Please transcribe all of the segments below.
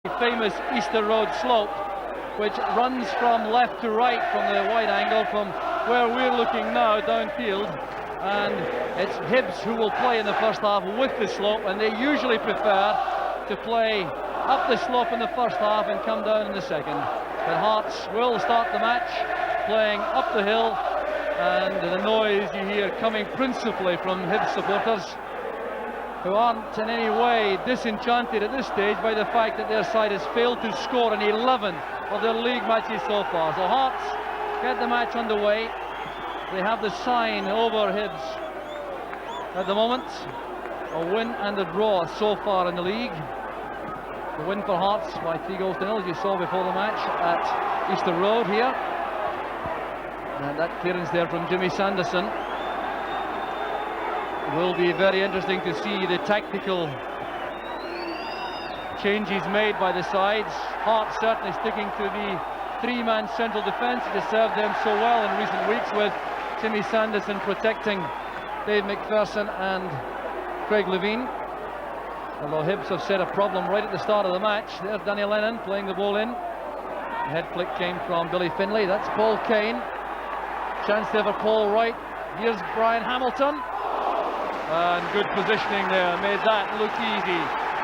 famous Easter Road slope, which runs from left to right from the wide angle from where we're looking now downfield, and it's Hibs who will play in the first half with the slope, and they usually prefer to play up the slope in the first half and come down in the second. But Hearts will start the match playing up the hill, and the noise you hear coming principally from Hibs supporters, who aren't in any way disenchanted at this stage by the fact that their side has failed to score in 11 of their league matches so far. So Hearts get the match underway. They have the sign over Hibs at the moment. A win and a draw so far in the league. The win for Hearts by 3-0, as you saw before the match at Easter Road here. And that clearance there from Jimmy Sanderson. Will be very interesting to see the tactical changes made by the sides. Hearts certainly sticking to the three-man central defence that has served them so well in recent weeks, with Jimmy Sanderson protecting Dave McPherson and Craig Levine. Although Hibs have set a problem right at the start of the match. There's Danny Lennon playing the ball in. The head flick came from Billy Finlay. That's Paul Kane. Chance there for Paul Wright. Here's Brian Hamilton. And good positioning there, made that look easy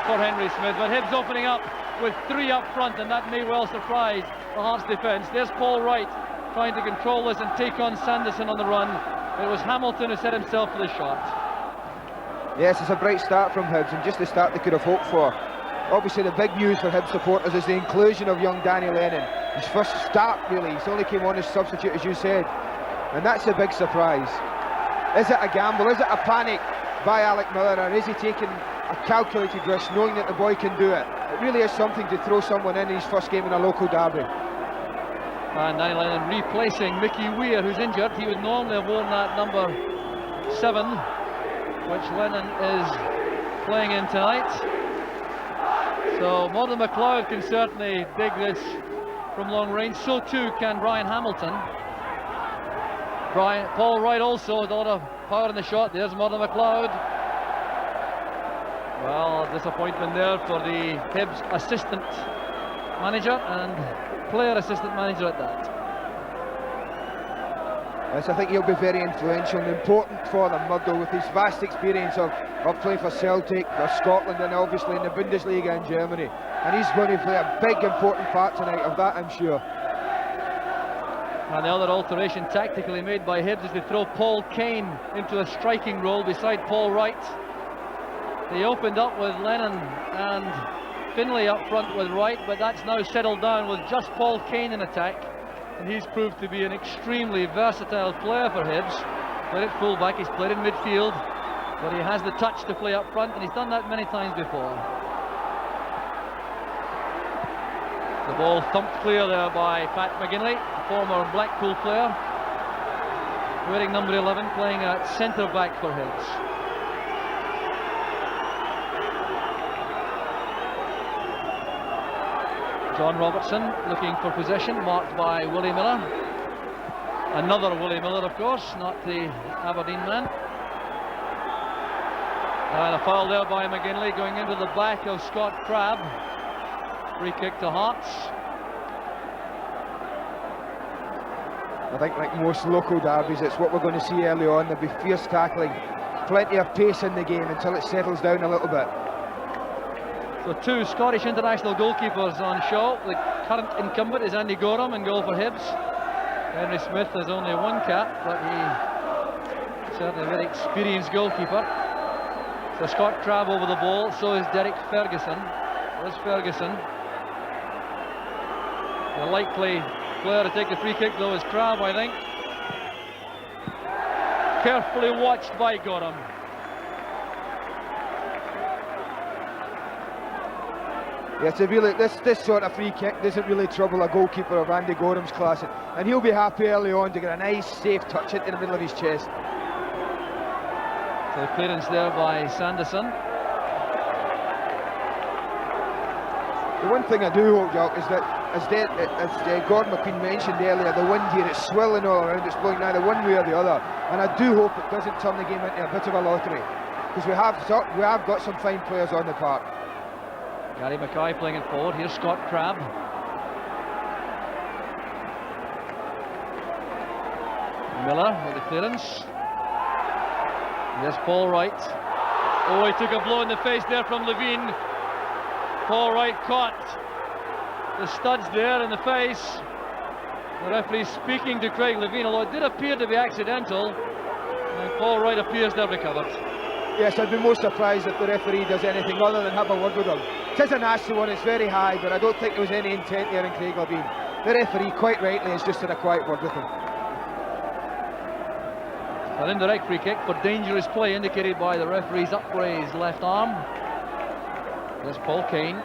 for Henry Smith. But Hibs opening up with three up front, and that may well surprise the Hearts defence. There's Paul Wright trying to control this and take on Sanderson on the run. It was Hamilton who set himself for the shot. Yes, it's a bright start from Hibs, and just the start they could have hoped for. Obviously the big news for Hibs supporters is the inclusion of young Danny Lennon. His first start really, he's only came on as substitute, as you said, and that's a big surprise. Is it a gamble? Is it a panic by Alec Miller, or is he taking a calculated risk, knowing that the boy can do it? It really is something to throw someone in his first game in a local derby. And Danny Lennon replacing Mickey Weir, who's injured. He would normally have worn that number 7, which Lennon is playing in tonight. So Murdo McLeod can certainly dig this from long range. So too can Brian Hamilton. Paul Wright also with a lot of power in the shot. There's Murdo McLeod. Well, disappointment there for the Hibs assistant manager and player assistant manager at that. Yes, I think he'll be very influential and important for them, Murdo, with his vast experience of playing for Celtic, for Scotland, and obviously in the Bundesliga in Germany. And he's going to play a big important part tonight, of that I'm sure. And the other alteration tactically made by Hibs is to throw Paul Kane into a striking role beside Paul Wright. They opened up with Lennon and Finlay up front with Wright, but that's now settled down with just Paul Kane in attack. And he's proved to be an extremely versatile player for Hibs. Played at full-back, he's played in midfield, but he has the touch to play up front, and he's done that many times before. The ball thumped clear there by Pat McGinley, former Blackpool player, wearing number 11, playing at centre-back for Hibs. John Robertson looking for possession, marked by Willie Miller. Another Willie Miller, of course, not the Aberdeen man. And a foul there by McGinley going into the back of Scott Crabb. Free kick to Hearts. I think like most local derbies, it's what we're going to see early on. There'll be fierce tackling, plenty of pace in the game until it settles down a little bit. So two Scottish international goalkeepers on show. The current incumbent is Andy Gorham in goal for Hibs. Henry Smith has only one cap, but he's certainly a very experienced goalkeeper. So Scott Crabb over the ball, so is Derek Ferguson. There's Ferguson. The likely player to take the free kick though is Crabb, I think. Carefully watched by Gorham. Yes, this sort of free kick doesn't really trouble a goalkeeper of Andy Gorham's class, and he'll be happy early on to get a nice safe touch into the middle of his chest. So clearance there by Sanderson. The one thing I do hope, Jock, is that as Gordon McQueen mentioned earlier, the wind here is swirling all around, it's blowing either one way or the other, and I do hope it doesn't turn the game into a bit of a lottery, because we have got some fine players on the park. Gary Mackay playing it forward. Here's Scott Crabb. Miller with the clearance. There's Paul Wright. Oh, he took a blow in the face there from Levine. Paul Wright caught the studs there in the face. The referee speaking to Craig Levine, although it did appear to be accidental. And Paul Wright appears to have recovered. Yes, I'd be most surprised if the referee does anything other than have a word with him. It is a nasty one, it's very high, but I don't think there was any intent there in Craig Levine. The referee, quite rightly, has just had a quiet word with him. An indirect free kick for dangerous play, indicated by the referee's upraised left arm. There's Paul Kane.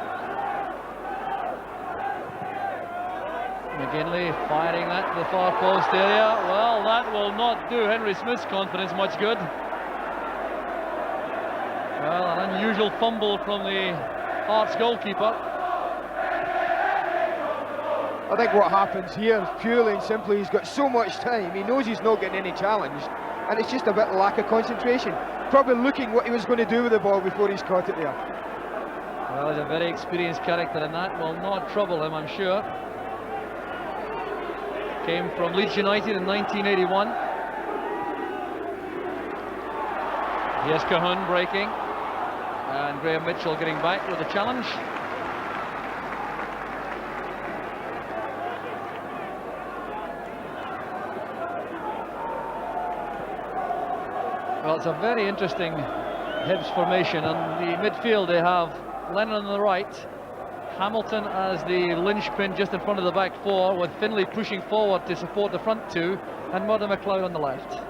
McGinley firing that to the far post area. Well, that will not do Henry Smith's confidence much good. Well, an unusual fumble from the Hearts goalkeeper. I think what happens here, purely and simply, he's got so much time, he knows he's not getting any challenge, and it's just a bit of lack of concentration. Probably looking what he was going to do with the ball before he's caught it there. Well, he's a very experienced character, and that will not trouble him, I'm sure. Came from Leeds United in 1981. Here's Cahun breaking, and Graham Mitchell getting back with the challenge. Well, it's a very interesting Hibs formation. On the midfield they have Lennon on the right, Hamilton as the linchpin just in front of the back four, with Finlay pushing forward to support the front two, and Murdo McLeod on the left.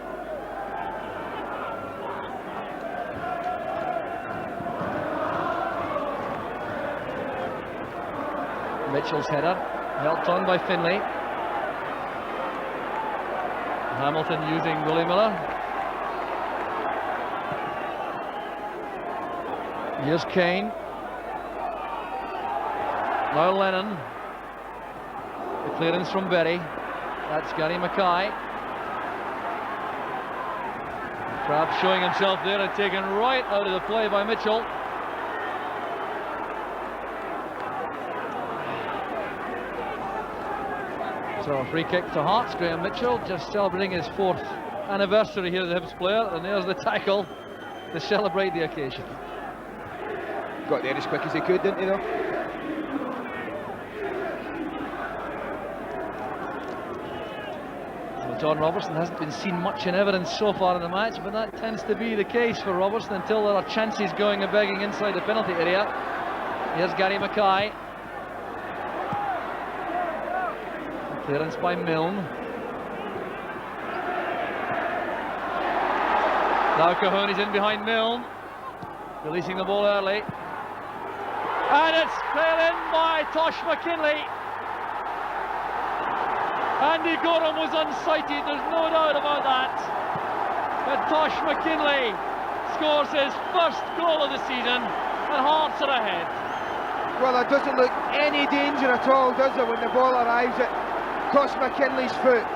Mitchell's header, helped on by Finlay. Hamilton using Willie Miller. Here's Kane. Now Lennon. The clearance from Berry. That's Gary Mackay. Crabb showing himself there and taken right out of the play by Mitchell. So a free kick to Hearts. Graham Mitchell just celebrating his 4th anniversary here as a Hibs player, and there's the tackle to celebrate the occasion. Got there as quick as he could, didn't he, though? So John Robertson hasn't been seen much in evidence so far in the match, but that tends to be the case for Robertson until there are chances going and begging inside the penalty area. Here's Gary Mackay. Clearance by Milne. Now Cahun is in behind Milne, releasing the ball early. And it's played in by Tosh McKinley. Andy Gorham was unsighted, there's no doubt about that. But Tosh McKinley scores his first goal of the season, and Hearts are ahead. Well, there doesn't look any danger at all, does it, when the ball arrives at Tosh McKinley's foot.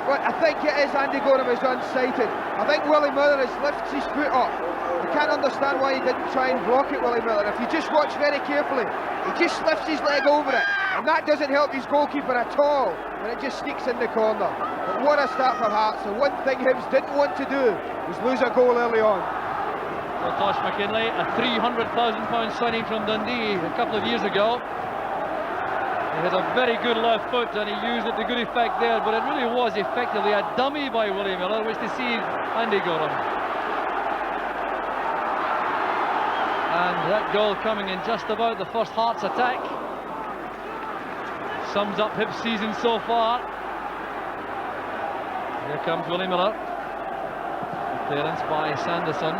But I think it is Andy Gorham is unsighted. I think Willie Miller has lifted his foot up. I can't understand why he didn't try and block it, Willie Miller. If you just watch very carefully, he just lifts his leg over it, and that doesn't help his goalkeeper at all when it just sneaks in the corner. But what a start for Hearts. The one thing Hibs didn't want to do was lose a goal early on. So Tosh McKinley, a £300,000 signing from Dundee a couple of years ago. He has a very good left foot, and he used it to good effect there, but it really was effectively a dummy by Willie Miller, which deceived Andy Gorham. And that goal coming in just about the first Hearts attack. Sums up Hibs' season so far. Here comes Willie Miller. Clearance by Sanderson.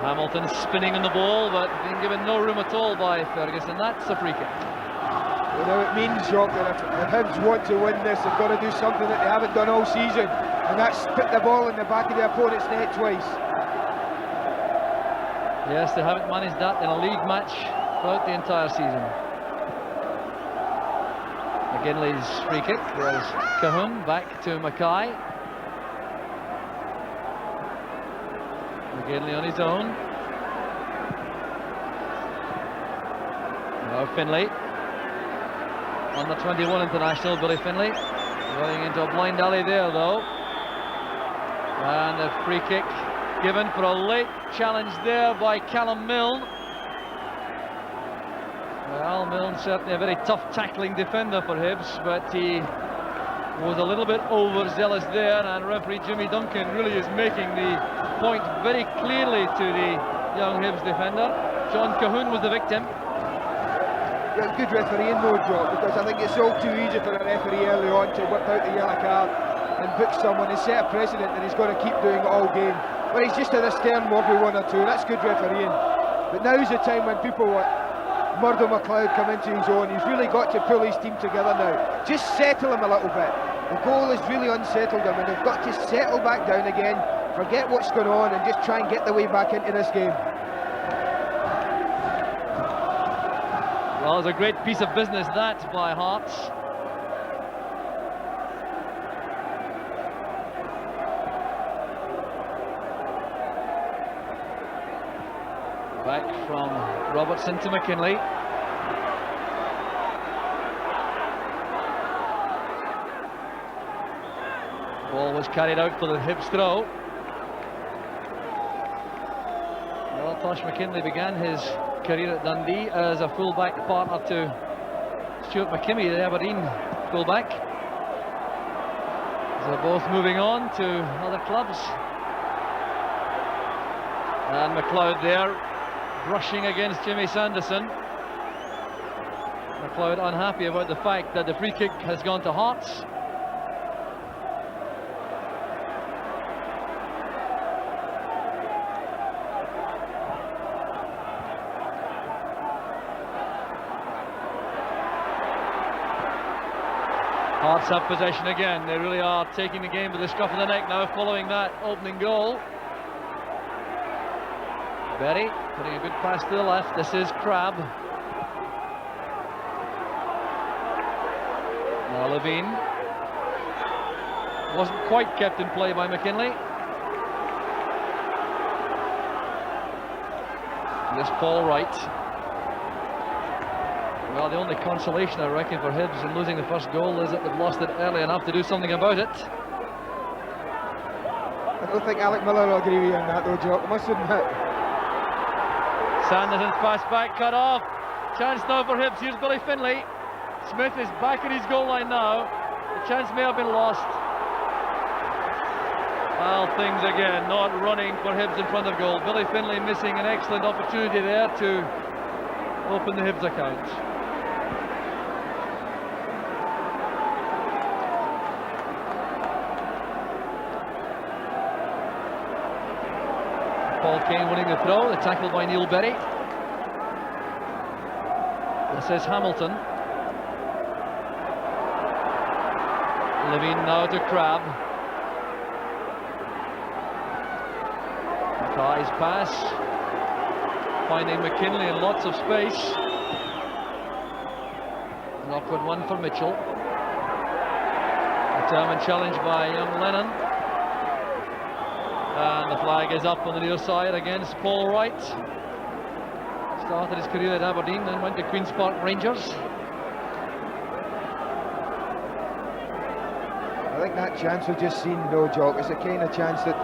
Hamilton spinning on the ball, but being given no room at all by Ferguson. That's a free kick. Well, now it means, Jock, that if Hibs want to win this, they've got to do something that they haven't done all season, and that's put the ball in the back of the opponent's net twice. Yes, they haven't managed that in a league match throughout the entire season. McGinley's free kick. There's Cahun back to Mackay. McGinley on his own. Finlay, under 21 international, Billy Finlay, running into a blind alley there though. And a free kick given for a late challenge there by Callum Milne. Well, Milne certainly a very tough tackling defender for Hibs, but he was a little bit overzealous there, and referee Jimmy Duncan really is making the point very clearly to the young Hibs defender. John Cahoon was the victim. Yeah, good refereeing though, Joe, because I think it's all too easy for a referee early on to whip out the yellow card and book someone and set a precedent that he's going to keep doing it all game. But he's just at a stern word with 1 or 2, that's good refereeing. But now's the time when people like Murdo McLeod come into his own. He's really got to pull his team together now. Just settle him a little bit. The goal has really unsettled him, and they've got to settle back down again, forget what's going on, and just try and get the way back into this game. Well, it's a great piece of business that by Hearts. Back from Robertson to McKinlay. Ball was carried out for the Hibs throw. Well, Tosh McKinlay began his career at Dundee as a full-back partner to Stuart McKimmie, the Aberdeen full-back. They're both moving on to other clubs. And McLeod there, brushing against Jimmy Sanderson. McLeod unhappy about the fact that the free kick has gone to Hearts. Hearts have possession again. They really are taking the game with the scruff of the neck now following that opening goal. Berry putting a good pass to the left. This is Crabb. Now Levine. Wasn't quite kept in play by McKinlay. This Paul Wright. Well, the only consolation I reckon for Hibs in losing the first goal is that they've lost it early enough to do something about it. I don't think Alec Miller will agree with you on that though, Jock, I must admit. Sanderson's pass back, cut off. Chance now for Hibs. Here's Billy Finlay. Smith is back at his goal line now. The chance may have been lost. Well, things again not running for Hibs in front of goal. Billy Finlay missing an excellent opportunity there to open the Hibs account. Paul Kane winning the throw, the tackle by Neil Berry. This is Hamilton. Levine now to Crabb. Mackay's pass, finding McKinlay in lots of space. An awkward one for Mitchell. Determined challenge by young Lennon. And the flag is up on the near side against Paul Wright. Started his career at Aberdeen, then went to Queen's Park Rangers. I think that chance we've just seen though, Jock, is the kind of chance that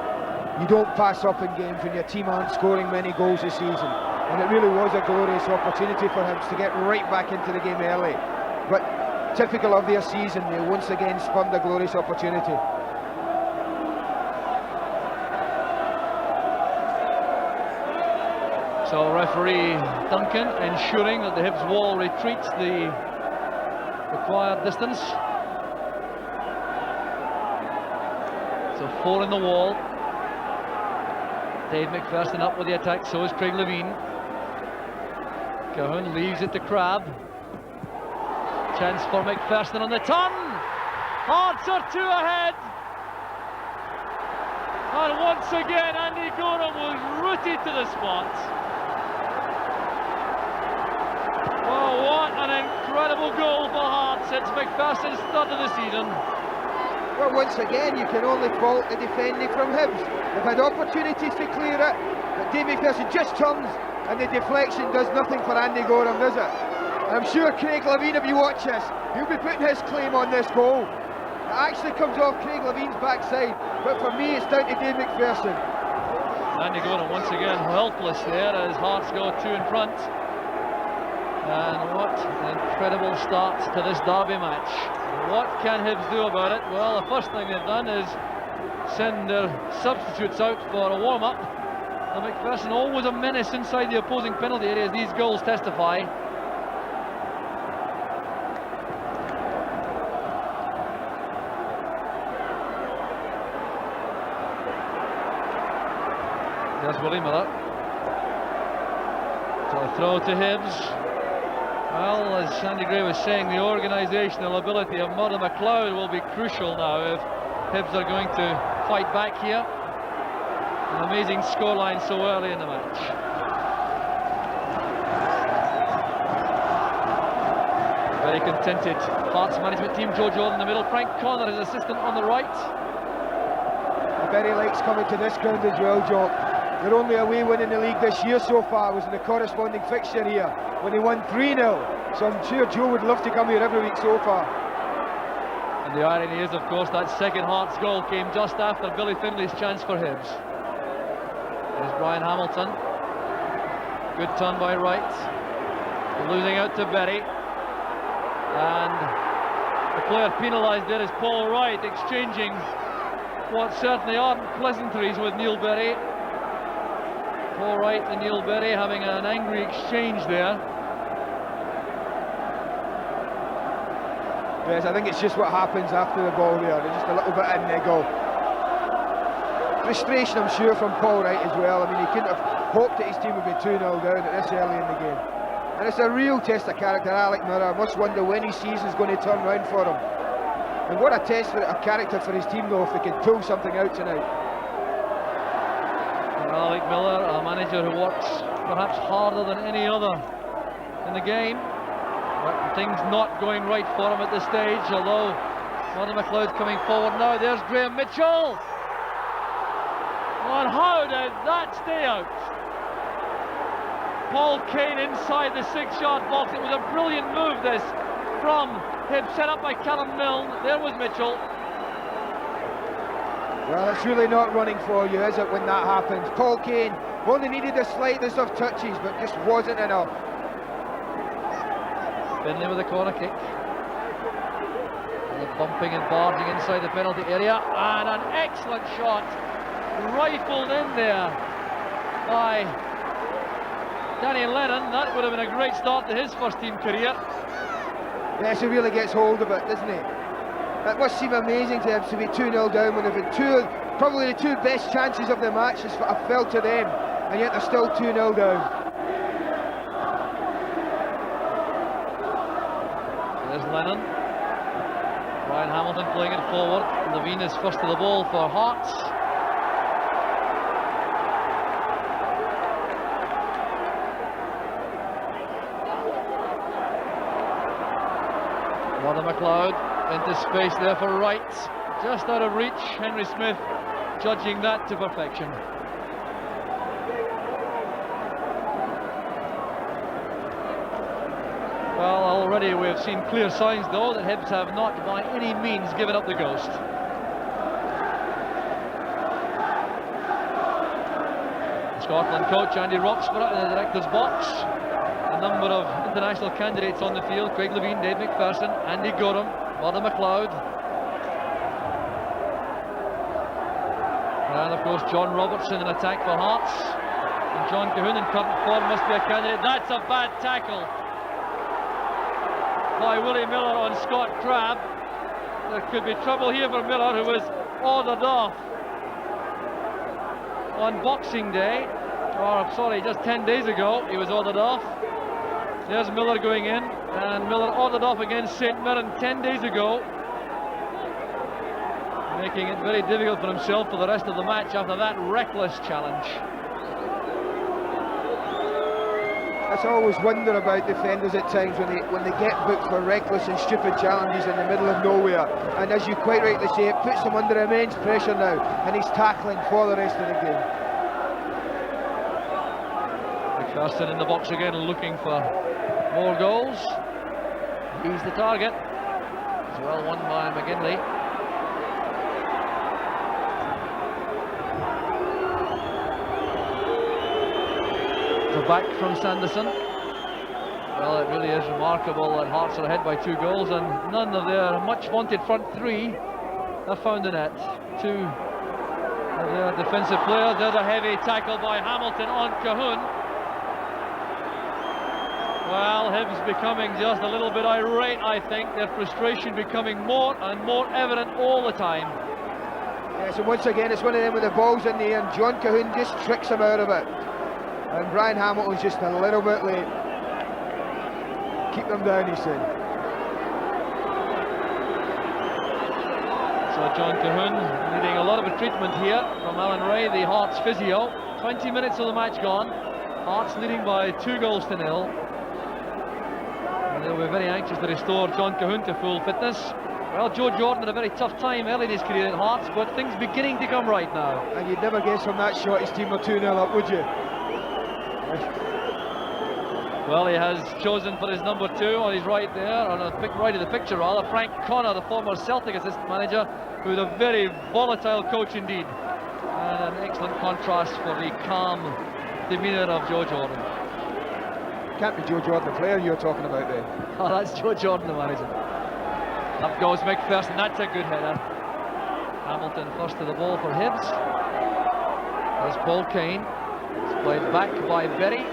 you don't pass up in games when your team aren't scoring many goals this season. And it really was a glorious opportunity for him to get right back into the game early. But typical of their season, they once again spurned a glorious opportunity. So referee Duncan ensuring that the Hibs wall retreats the required distance. So 4 in the wall. Dave McPherson up with the attack, so is Craig Levine. Cahoon leaves it to Crabb. Chance for McPherson on the turn. Hearts are 2 ahead. And once again Andy Gorham was rooted to the spot. Oh, what an incredible goal for Hearts. It's McPherson's 3rd of the season. Well, once again, you can only fault the defending from Hibs. They've had opportunities to clear it, but Dave McPherson just turns and the deflection does nothing for Andy Gorham, does it? I'm sure Craig Levein, if you watch this, he'll be putting his claim on this goal. It actually comes off Craig Levein's backside, but for me it's down to Dave McPherson. Andy Gorham once again helpless there as Hearts go 2 in front. And what an incredible start to this derby match. What can Hibs do about it? Well, the first thing they've done is send their substitutes out for a warm-up. And McPherson always a menace inside the opposing penalty area, as these goals testify. There's Willie Miller. So a throw to Hibs. Well, as Sandy Gray was saying, the organisational ability of Murdo MacLeod will be crucial now if Hibs are going to fight back here. An amazing scoreline so early in the match. Very contented Hearts management team. Joe Jordan in the middle, Frank Connor, his assistant, on the right. Berry likes coming to this ground as well, Joe. Their only away win in the league this year so far was in the corresponding fixture here, when they won 3-0. So I'm sure Joe would love to come here every week so far. And the irony is, of course, that second Hearts goal came just after Billy Finlay's chance for Hibs. There's Brian Hamilton. Good turn by Wright. Losing out to Berry. And the player penalised there is Paul Wright, exchanging what certainly aren't pleasantries with Neil Berry. Paul Wright and Neil Berry having an angry exchange there. Yes, I think it's just what happens after the ball there. They're just a little bit in, they go. Frustration, I'm sure, from Paul Wright as well. I mean, he couldn't have hoped that his team would be 2-0 down at this early in the game. And it's a real test of character. Alec Murrah must wonder when his season's going to turn round for him. And what a test for a character for his team, though, if they can pull something out tonight. Alec Miller, a manager who works perhaps harder than any other in the game, but things not going right for him at this stage, although Murdo MacLeod coming forward now. There's Graham Mitchell, and how did that stay out? Paul Kane inside the 6-yard box. It was a brilliant move, this, from him, set up by Callum Milne. There was Mitchell. Well, it's really not running for you, is it, when that happens? Paul Kane only needed the slightest of touches, but just wasn't enough. Finlay with a corner kick. And the bumping and barging inside the penalty area, and an excellent shot rifled in there by Danny Lennon. That would have been a great start to his first team career. Yes, he really gets hold of it, doesn't he? It must seem amazing to him to be 2-0 down when they've had probably the 2 best chances of the match have fell to them, and yet they're still 2-0 down. There's Lennon. Brian Hamilton playing it forward. Levein is first to the ball for Hearts. Murdo MacLeod into space there for Wright, just out of reach. Henry Smith judging that to perfection. Well, already we've seen clear signs, though, that Hibs have not by any means given up the ghost. Scotland coach Andy Roxburgh in the director's box. A number of international candidates on the field: Craig Levein, Dave McPherson, Andy Gorham, Murdo MacLeod, and of course John Robertson in attack for Hearts, and John Cahoon in current form must be a candidate. That's a bad tackle by Willie Miller on Scott Crabb. There could be trouble here for Miller, who was ordered off on Boxing Day, or sorry, just 10 days ago he was ordered off. There's Miller going in, and Miller ordered off against St Mirren 10 days ago, making it very difficult for himself for the rest of the match after that reckless challenge. That's always wonder about defenders at times when they get booked for reckless and stupid challenges in the middle of nowhere. And as you quite rightly say, it puts him under immense pressure now, and he's tackling for the rest of the game. McPherson in the box again, looking for More goals. He's the target. It's well won by McGinley. The back from Sanderson. Well, it really is remarkable that Hearts are ahead by 2 goals, and none of their much vaunted front 3 have found the net. 2 of their defensive players. There's a heavy tackle by Hamilton on Cahoon. Well, Hibs becoming just a little bit irate, I think. Their frustration becoming more and more evident all the time. Yes, and once again, it's one of them with the balls in the air, and John Cahoon just tricks him out of it. And Brian Hamilton's just a little bit late. Keep them down, he said. So John Cahoon needing a lot of a treatment here from Alan Ray, the Hearts physio. 20 minutes of the match gone. Hearts leading by 2-0. And they'll be very anxious to restore John Cahoon to full fitness. Well, Joe Jordan had a very tough time early in his career at Hearts, but things beginning to come right now. And you'd never guess from that shot his team were 2-0 up, would you? Well, he has chosen for his number 2 on his right there, on the right of the picture rather, Frank Connor, the former Celtic assistant manager, who's a very volatile coach indeed. And an excellent contrast for the calm demeanour of Joe Jordan. Can't be Joe Jordan, the player you're talking about there. Oh, that's Joe Jordan, the manager. Up goes McPherson, that's a good header. Hamilton first to the ball for Hibs. There's Paul Kane. It's played back by Berry.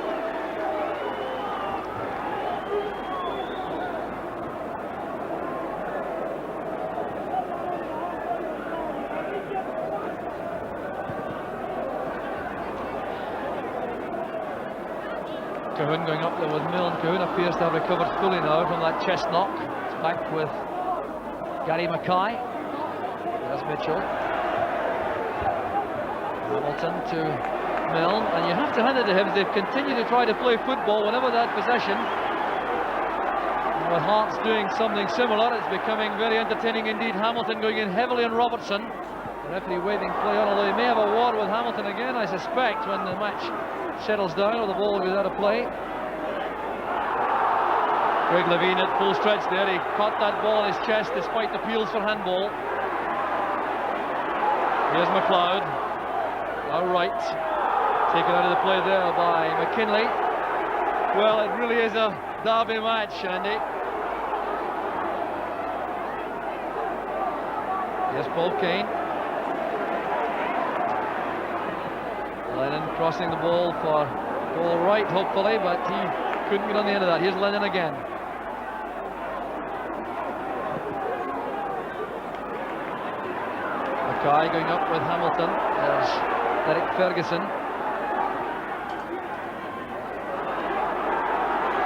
Cahoon going up there with Milne. Cahoon appears to have recovered fully now from that chest knock. It's back with Gary Mackay. There's Mitchell. Hamilton to Milne, and you have to hand it to him. They've continued to try to play football whenever that possession. And with Hearts doing something similar, it's becoming very entertaining indeed. Hamilton going in heavily on Robertson. The referee waving play on, although he may have a war with Hamilton again, I suspect, when the match settles down or the ball goes out of play. Greg Levine at full stretch there. He caught that ball on his chest despite appeals for handball. Here's McLeod. Now right. Taken out of the play there by McKinley. Well, it really is a derby match, Andy. Here's Paul Kane. Lennon crossing the ball for goal right, hopefully, but he couldn't get on the end of that. Here's Lennon again. Mackay going up with Hamilton. There's Derek Ferguson.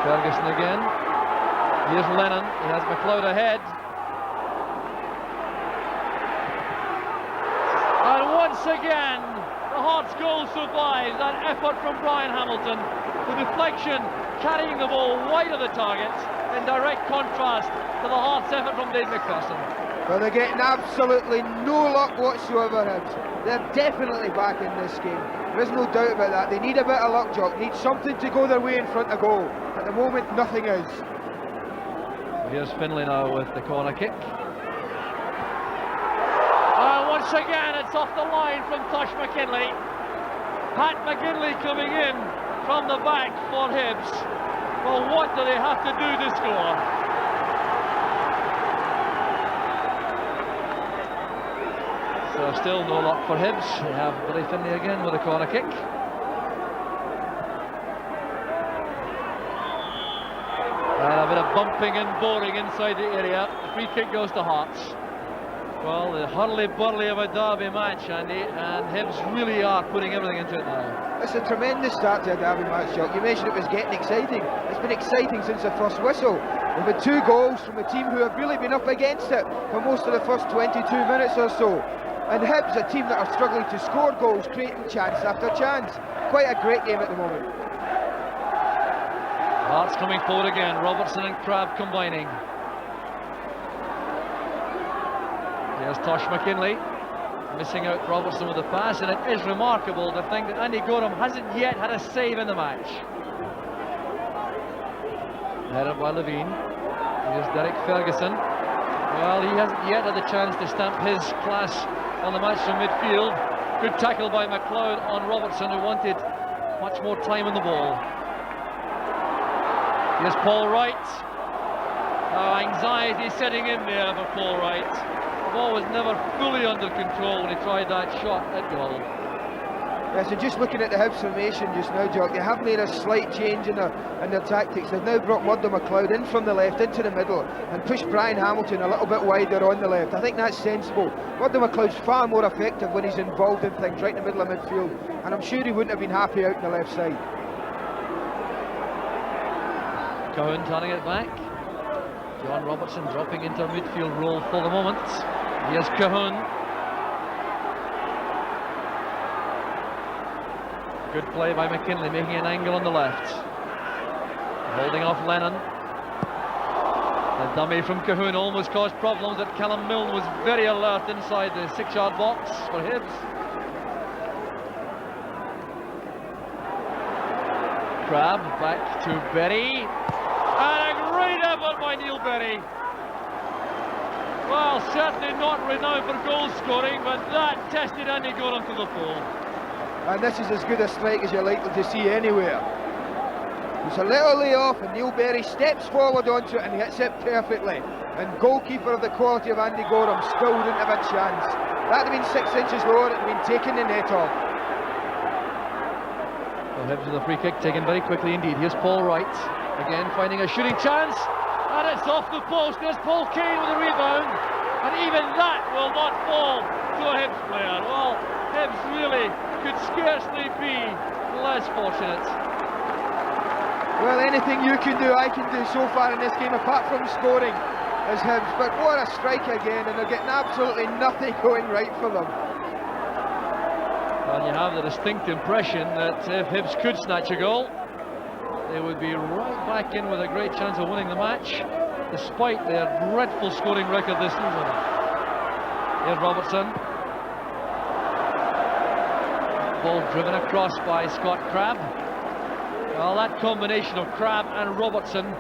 Ferguson again. Here's Lennon. He has McLeod ahead. And once again, the Hearts goal survives that effort from Brian Hamilton. The deflection, carrying the ball wide of the target, in direct contrast to the Hearts effort from Dave McPherson. Well, they're getting absolutely no luck whatsoever, Hibs. They're definitely back in this game. There is no doubt about that. They need a bit of luck, Jock. They need something to go their way in front of goal. At the moment, nothing is. Here's Finlay now with the corner kick. Once again, it's off the line from Tosh McKinley. Pat McGinley coming in from the back for Hibs. Well, what do they have to do to score? So still no luck for Hibs. They have Billy Finlay again with a corner kick. And a bit of bumping and boring inside the area. The free kick goes to Hearts. Well, the hurly-burly of a derby match, Andy, and Hibs really are putting everything into it now. It's a tremendous start to a derby match, Jock. You mentioned it was getting exciting. It's been exciting since the first whistle. We've had 2 goals from a team who have really been up against it for most of the first 22 minutes or so. And Hibs, a team that are struggling to score goals, creating chance after chance. Quite a great game at the moment. Hearts coming forward again, Robertson and Crabb combining. Here's Tosh McKinley, missing out Robertson with the pass, and it is remarkable to think that Andy Gorham hasn't yet had a save in the match. Headed by Levine. Here's Derek Ferguson. Well, he hasn't yet had the chance to stamp his class on the match from midfield. Good tackle by McLeod on Robertson, who wanted much more time on the ball. Here's Paul Wright. Oh, anxiety setting in there for Paul Wright. The ball was never fully under control when he tried that shot at goal. Yeah, so just looking at the Hibs formation just now, Jock, they have made a slight change in their tactics. They've now brought Murdo McLeod in from the left into the middle and pushed Brian Hamilton a little bit wider on the left. I think that's sensible. Murdo McLeod's far more effective when he's involved in things right in the middle of midfield, and I'm sure he wouldn't have been happy out on the left side. Cohen turning it back. John Robertson dropping into a midfield role for the moment. Here's Cohen. Good play by McKinley, making an angle on the left. Holding off Lennon. The dummy from Cahoon almost caused problems, but Callum Milne was very alert inside the 6-yard box for Hibs. Crabbe back to Berry. And a great effort by Neil Berry. Well, certainly not renowned for goal scoring, but that tested Andy Gorham to the full. And this is as good a strike as you're likely to see anywhere. It's a little lay off and Neil Berry steps forward onto it and hits it perfectly. And goalkeeper of the quality of Andy Gorham still didn't have a chance. That would have been 6 inches lower, it would have been taking the net off. Well, Hibs with a free kick taken very quickly indeed. Here's Paul Wright, again finding a shooting chance. And it's off the post. There's Paul Kane with a rebound. And even that will not fall to a Hibs player. Well, Hibs really could scarcely be less fortunate. Well, anything you can do, I can do so far in this game, apart from scoring, as Hibs. But what a strike again, and they're getting absolutely nothing going right for them. Well, you have the distinct impression that if Hibs could snatch a goal, they would be right back in with a great chance of winning the match, despite their dreadful scoring record this season. Here's Robertson. Ball driven across by Scott Crabbe. Well, that combination of Crabbe and Robertson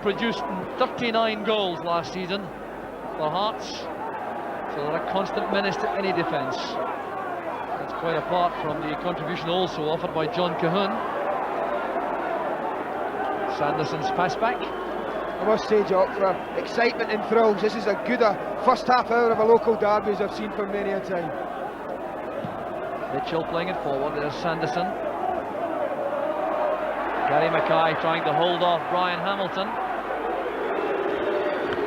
produced 39 goals last season for Hearts, so they're a constant menace to any defence. That's quite apart from the contribution also offered by John Cahoon. Sanderson's pass back. I must say, Jock, for excitement and thrills, this is as good a first half hour of a local derby as I've seen for many a time. Mitchell playing it forward, there's Sanderson. Gary Mackay trying to hold off Brian Hamilton.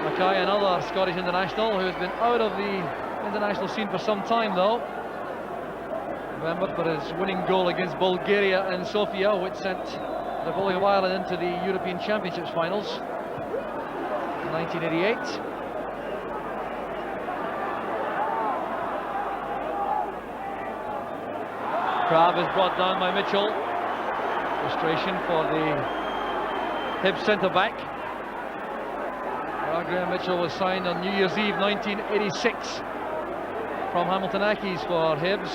Mackay, another Scottish international who has been out of the international scene for some time though. Remembered for his winning goal against Bulgaria in Sofia, which sent the Republic of Ireland into the European Championships finals in 1988. Crabbe is brought down by Mitchell. Frustration for the Hibs centre-back. Well, Graham Mitchell was signed on New Year's Eve 1986 from Hamilton Accies for Hibs.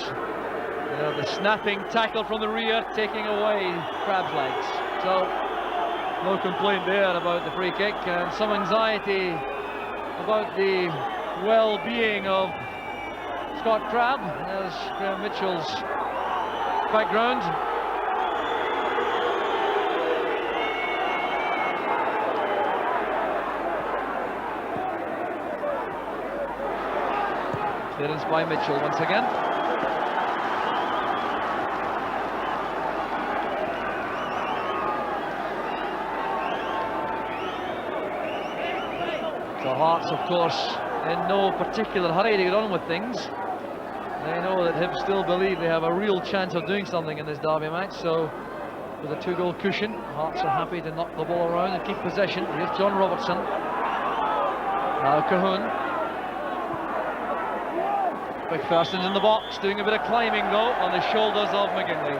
The snapping tackle from the rear taking away Crabbe's legs. So no complaint there about the free kick, and some anxiety about the well-being of Scott Crabbe as Graham Mitchell's background. Clearance by Mitchell once again. The Hearts, of course, in no particular hurry to get on with things. They know that Hibs still believe they have a real chance of doing something in this derby match, so with a 2-goal cushion, Hearts are happy to knock the ball around and keep possession. Here's John Robertson. Now Cahoon. McPherson's in the box, doing a bit of climbing though, on the shoulders of McGinley.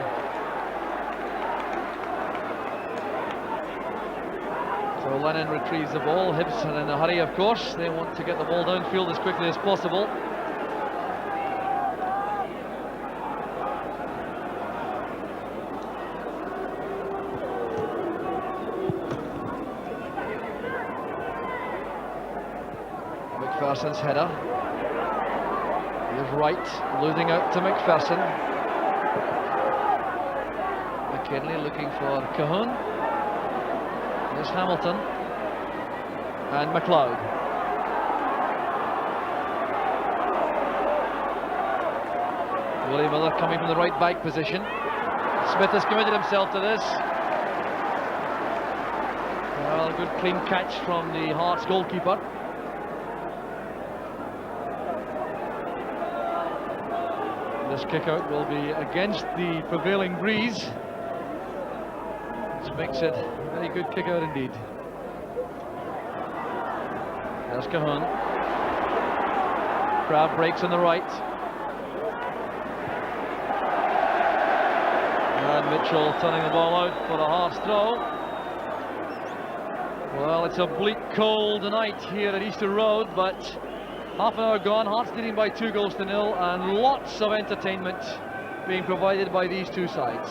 So Lennon retrieves the ball. Hibs are in a hurry, of course. They want to get the ball downfield as quickly as possible. McPherson's header. Here's Wright, losing out to McPherson. McKinley looking for Cahoon. There's Hamilton. And McLeod. Willie Miller coming from the right back position. Smith has committed himself to this. Well, a good clean catch from the Hearts goalkeeper. This kick out will be against the prevailing breeze, which makes it a very good kick out indeed. There's Cahoon. Crab breaks on the right. And Mitchell turning the ball out for a Hearts throw. Well, it's a bleak, cold night here at Easter Road, but half an hour gone, Hearts leading by 2-0, and lots of entertainment being provided by these two sides.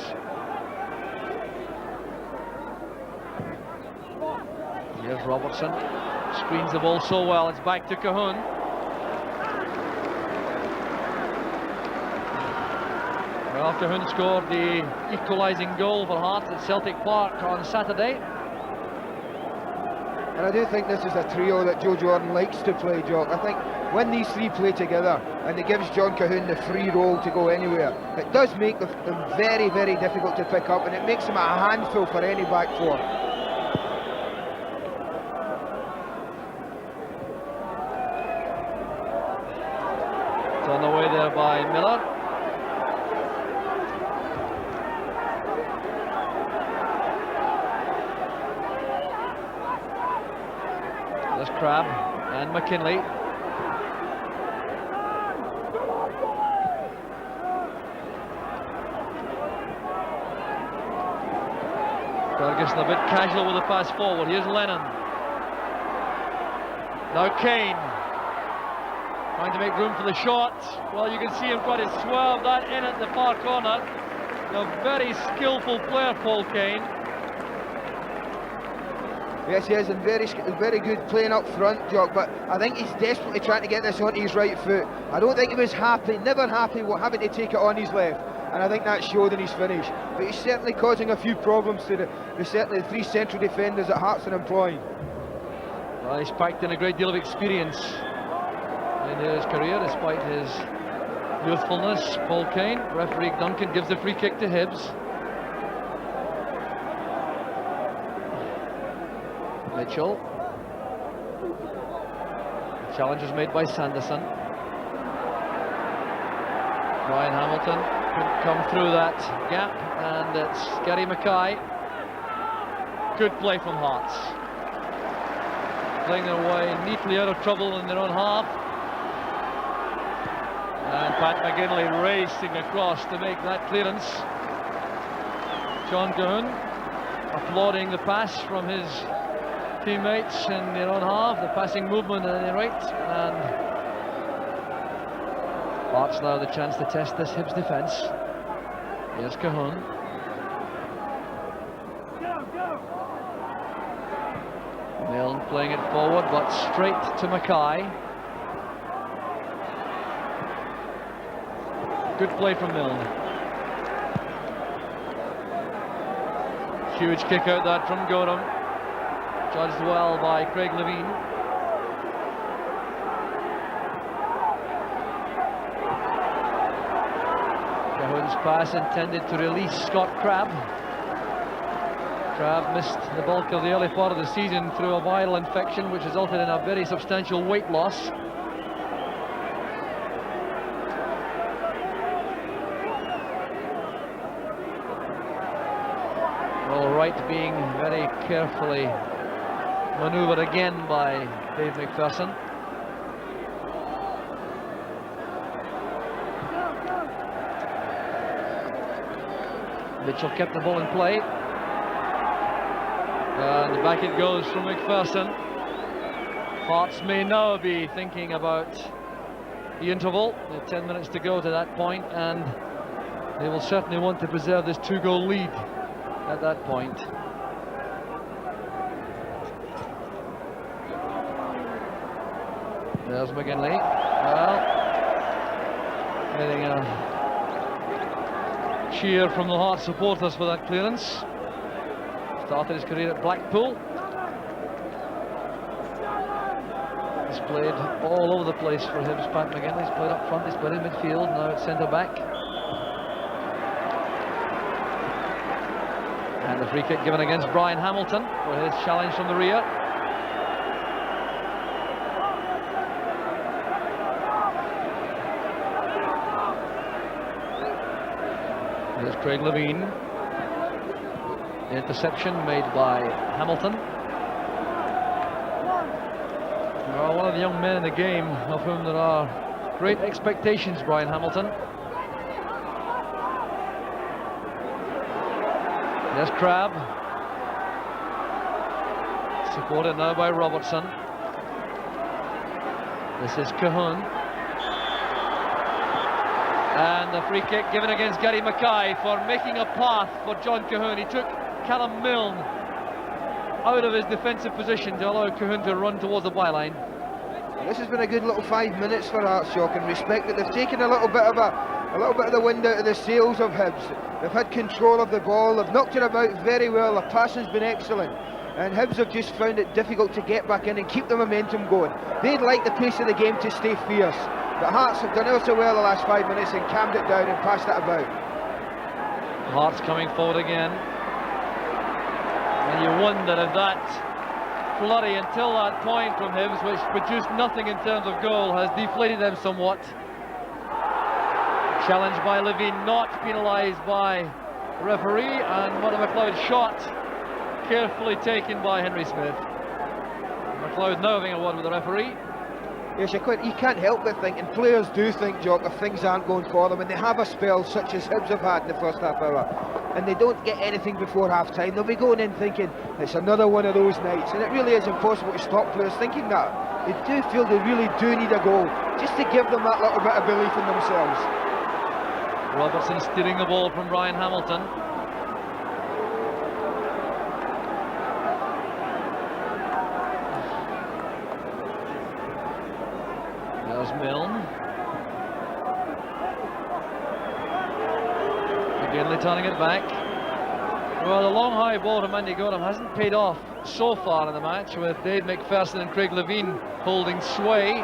Here's Robertson, screens the ball so well, it's back to Cahoon. Well, Cahoon scored the equalising goal for Hearts at Celtic Park on Saturday. And I do think this is a trio that Joe Jordan likes to play, Jock. I think when these three play together and it gives John Cahoon the free role to go anywhere, it does make them very, very difficult to pick up, and it makes them a handful for any back four. It's on the way there by Miller. Crab and McKinley. Ferguson a bit casual with the pass forward. Here's Lennon. Now Kane trying to make room for the shot. Well, you can see him try to swerve that in at the far corner. A very skillful player, Paul Kane. Yes, he is, and very good playing up front, Jock, but I think he's desperately trying to get this onto his right foot. I don't think he was happy, never happy with having to take it on his left, and I think that showed in his finish. But he's certainly causing a few problems to certainly the three central defenders that Hearts are employing. Well, he's packed in a great deal of experience in his career, despite his youthfulness. Paul Kane, referee Duncan gives the free kick to Hibs. Mitchell. The challenge was made by Sanderson. Ryan Hamilton couldn't come through that gap, and it's Gary Mackay. Good play from Hearts. Playing their way neatly out of trouble in their own half. And Pat McGinley racing across to make that clearance. John Cahoon applauding the pass from his teammates in their own half, the passing movement on the right, and Hearts now the chance to test this Hibs defence. Here's Cahoon. Milne playing it forward, but straight to Mackay. Good play from Milne. Huge kick out that from Gorham. Judged well by Craig Levine. Cahoon's pass intended to release Scott Crab. Crab missed the bulk of the early part of the season through a viral infection, which resulted in a very substantial weight loss. All right, being very carefully manoeuvred again by Dave McPherson. Mitchell kept the ball in play. And back it goes from McPherson. Hearts may now be thinking about the interval. There are 10 minutes to go to that point, and they will certainly want to preserve this 2-goal lead at that point. There's McGinley. Well, getting a cheer from the Hearts supporters for that clearance. Started his career at Blackpool. He's played all over the place for Hibs, Pat McGinley. He's played up front, he's played in midfield, now at centre back. And the free kick given against Brian Hamilton for his challenge from the rear. Here's Craig Levine. Interception made by Hamilton. Well, one of the young men in the game of whom there are great expectations, Brian Hamilton. There's Crabb. Supported now by Robertson. This is Cahoon. And the free kick given against Gary Mackay for making a path for John Cahoon. He took Callum Milne out of his defensive position to allow Cahoon to run towards the byline. This has been a good little 5 minutes for Hearts, Jock, in respect that they've taken a little bit of the wind out of the sails of Hibs. They've had control of the ball, they've knocked it about very well, the passing's been excellent, and Hibs have just found it difficult to get back in and keep the momentum going. They'd like the pace of the game to stay fierce, but Hearts have done also well the last 5 minutes and calmed it down and passed it about. Hearts coming forward again, and you wonder if that flurry until that point from Hibs, which produced nothing in terms of goal, has deflated them somewhat. Challenge by Levine, not penalised by the referee, and Mother McLeod's shot carefully taken by Henry Smith. McLeod now having a word with the referee. Yes, you can't help but think, and players do think, Jock, if things aren't going for them, and they have a spell such as Hibs have had in the first half hour, and they don't get anything before half time, they'll be going in thinking it's another one of those nights, and it really is impossible to stop players thinking that. They do feel they really do need a goal, just to give them that little bit of belief in themselves. Robertson stealing the ball from Brian Hamilton. There's Milne. McGinley turning it back. Well, the long high ball from Andy Gorham hasn't paid off so far in the match, with Dave McPherson and Craig Levine holding sway.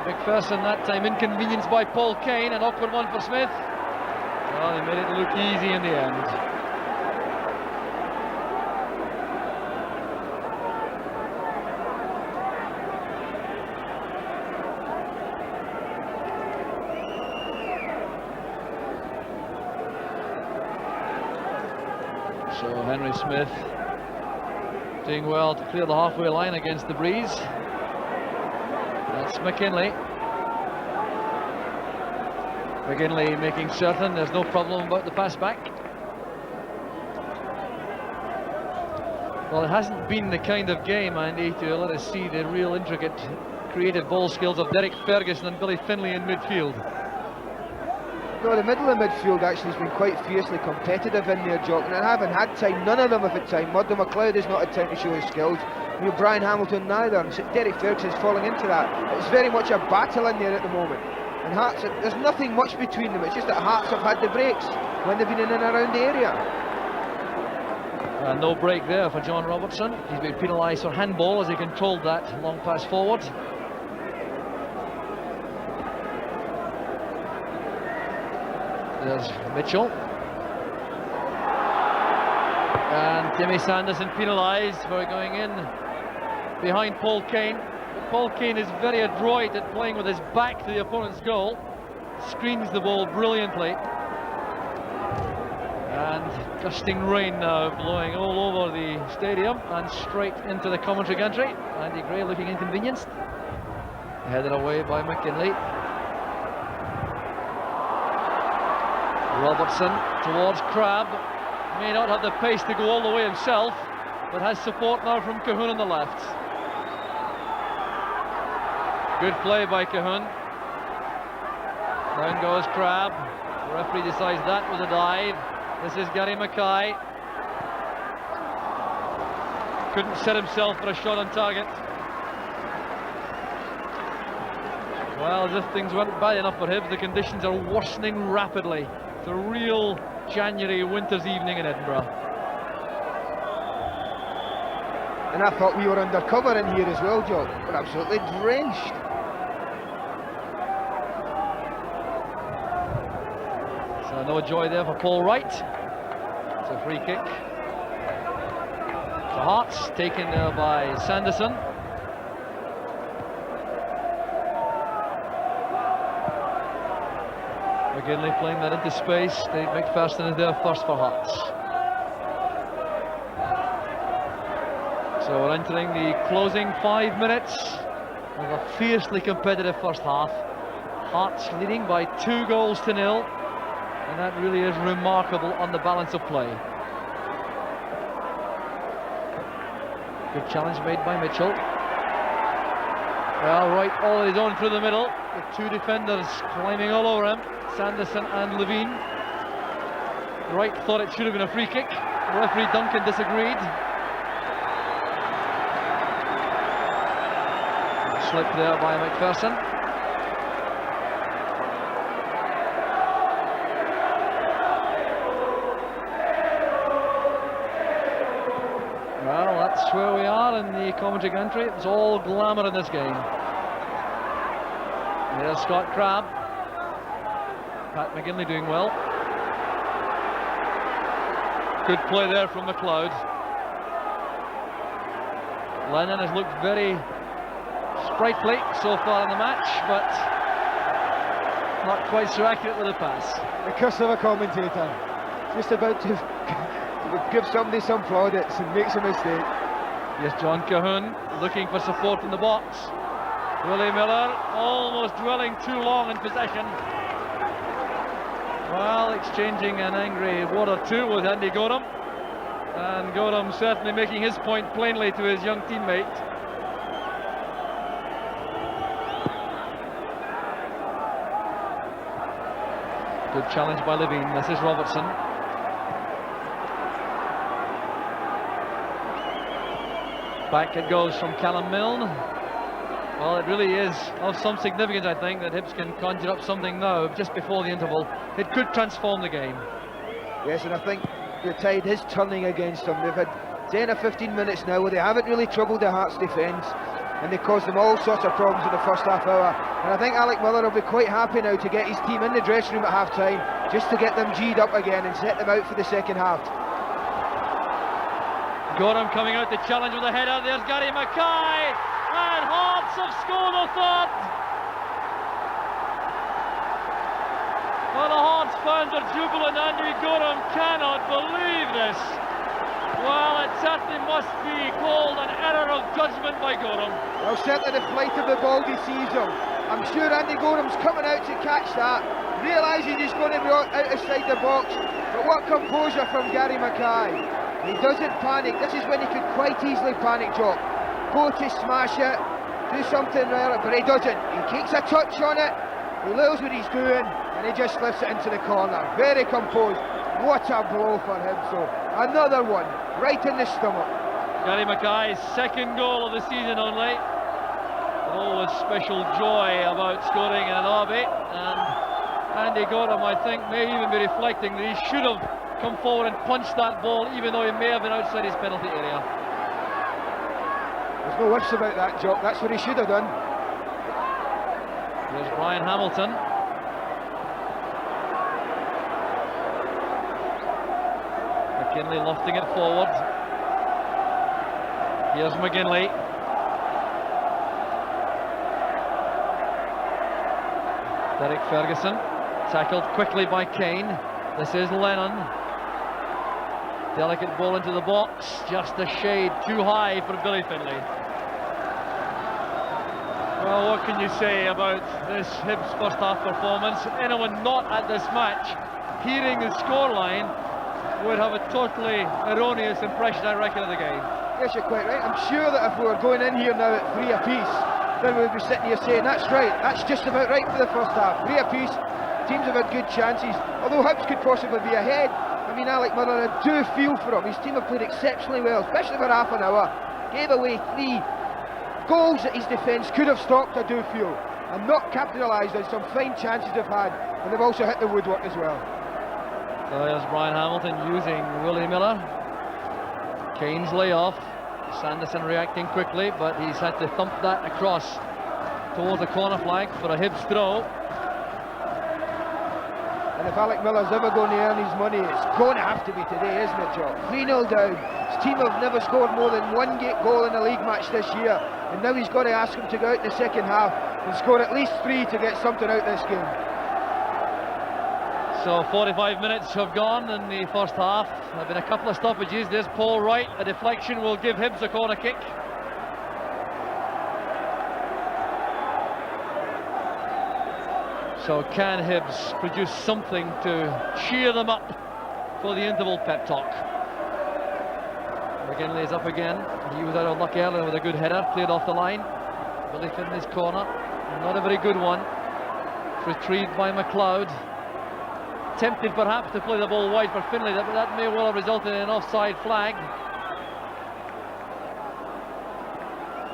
McPherson that time inconvenienced by Paul Kane, an awkward one for Smith. Well, he made it look easy in the end. So Henry Smith doing well to clear the halfway line against the breeze. That's McGinley. McGinley making certain there's no problem about the pass back. Well, it hasn't been the kind of game, Andy, to let us see the real intricate creative ball skills of Derek Ferguson and Billy Finlay in midfield. No, the middle of midfield actually has been quite fiercely competitive in there, Jock, and I haven't had time, none of them have had time. Murdo McLeod has not had time to show his skills. Brian Hamilton neither, and Derek Ferguson is falling into that. It's very much a battle in there at the moment, and Hearts, there's nothing much between them, it's just that Hearts have had the breaks when they've been in and around the area. No break there for John Robertson. He's been penalised for handball as he controlled that long pass forward. There's Mitchell. And Timmy Sanderson penalised for going in behind Paul Kane. But Paul Kane is very adroit at playing with his back to the opponent's goal. Screens the ball brilliantly. And gusting rain now blowing all over the stadium and straight into the commentary gantry. Andy Gray looking inconvenienced. Headed away by McGinley. Robertson towards Crabb. May not have the pace to go all the way himself, but has support now from Cahoon on the left. Good play by Cahoon. Down goes Crabb. The referee decides that was a dive. This is Gary Mackay. Couldn't set himself for a shot on target. Well, as if things weren't bad enough for Hibs, the conditions are worsening rapidly. It's a real January winter's evening in Edinburgh. And I thought we were undercover in here as well, Joe. We're absolutely drenched. So no joy there for Paul Wright. It's a free kick. The Hearts taken there by Sanderson. McGinley playing that into space. Dave McPherson is there first for Hearts. So we're entering the closing 5 minutes of a fiercely competitive first half. Hearts leading by 2-0, and that really is remarkable on the balance of play. Good challenge made by Mitchell. Well, Wright all on his own through the middle, with 2 defenders climbing all over him, Sanderson and Levine. Wright thought it should have been a free kick. Referee Duncan disagreed. Slip there by McPherson. Well, that's where we are in the commentary gantry. It's all glamour in this game. There's Scott Crabb. Pat McGinley doing well. Good play there from McLeod. Lennon has looked very sprightly so far in the match, but not quite so accurate with the pass. The curse of a commentator. Just about to give somebody some plaudits and makes a mistake. Yes, John Cahoon looking for support in the box. Willie Miller almost dwelling too long in possession. Well, exchanging an angry word or two with Andy Gorham, and Gorham certainly making his point plainly to his young teammate. Good challenge by Levine. This is Robertson. Back it goes from Callum Milne. Well, it really is of some significance, I think, that Hibs can conjure up something now, just before the interval. It could transform the game. Yes, and I think the tide is turning against them. They've had 10 or 15 minutes now where they haven't really troubled the Hearts' defence, and they caused them all sorts of problems in the first half hour. And I think Alec Miller will be quite happy now to get his team in the dressing room at half-time, just to get them G'd up again and set them out for the second half. Gorham coming out to challenge with a header. There's Gary Mackay, and Hearts have scored a third. Well, the Hearts fans are jubilant. Andy Gorham cannot believe this. Well, it certainly must be called an error of judgment by Gorham. Well, certainly the flight of the ball deceives him. I'm sure Andy Gorham's coming out to catch that, realises he's going to be outside the box, but what composure from Gary Mackay. He doesn't panic. This is when he could quite easily panic, Jock. Go to smash it, do something there, but he doesn't. He takes a touch on it, he knows what he's doing, and he just lifts it into the corner. Very composed. What a blow for him. So another one, right in the stomach. Gary Mackay's second goal of the season only. Always special joy about scoring in an derby, and Andy Gorham, I think, may even be reflecting that he should have come forward and punched that ball, even though he may have been outside his penalty area. There's no ifs about that, Jock. That's what he should have done. There's Brian Hamilton. McGinley lofting it forward. Here's McGinley. Derek Ferguson, tackled quickly by Kane. This is Lennon. Delicate ball into the box, just a shade too high for Billy Finlay. Well, what can you say about this Hibs first half performance? Anyone not at this match, hearing the scoreline, would have a totally erroneous impression, I reckon, of the game. Yes, you're quite right. I'm sure that if we were going in here now at 3 apiece, then we'd be sitting here saying, that's right, that's just about right for the first half. 3 apiece, teams have had good chances, although Hibs could possibly be ahead. I mean, Alec Miller, I do feel for him. His team have played exceptionally well, especially for half an hour. Gave away 3 goals that his defence could have stopped, I do feel. and not capitalised on some fine chances they've had, and they've also hit the woodwork as well. So there's Brian Hamilton using Willie Miller. Kane's layoff. Sanderson reacting quickly, but he's had to thump that across towards the corner flag for a Hibs throw. And if Alec Miller's ever going to earn his money, it's going to have to be today, isn't it, Joe? 3-0 down. His team have never scored more than one goal in a league match this year, and now he's got to ask them to go out in the second half and score at least 3 to get something out of this game. So 45 minutes have gone in the first half. There have been a couple of stoppages. There's Paul Wright. A deflection will give Hibs a corner kick. So can Hibs produce something to cheer them up for the interval pep talk? McGinley is up again. He was out of luck earlier with a good header, cleared off the line. Billy Finley's corner, not a very good one. Retrieved by McLeod. Tempted perhaps to play the ball wide for Finley, but that may well have resulted in an offside flag.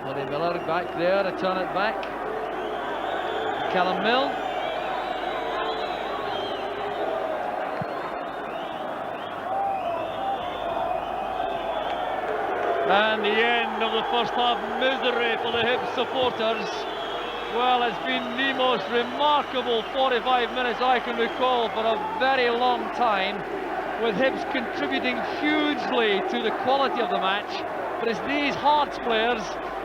Willie Miller back there to turn it back. Callum Mill. And the end of the first half misery for the Hibs supporters. Well, it's been the most remarkable 45 minutes I can recall for a very long time, with Hibs contributing hugely to the quality of the match. But it's these Hearts players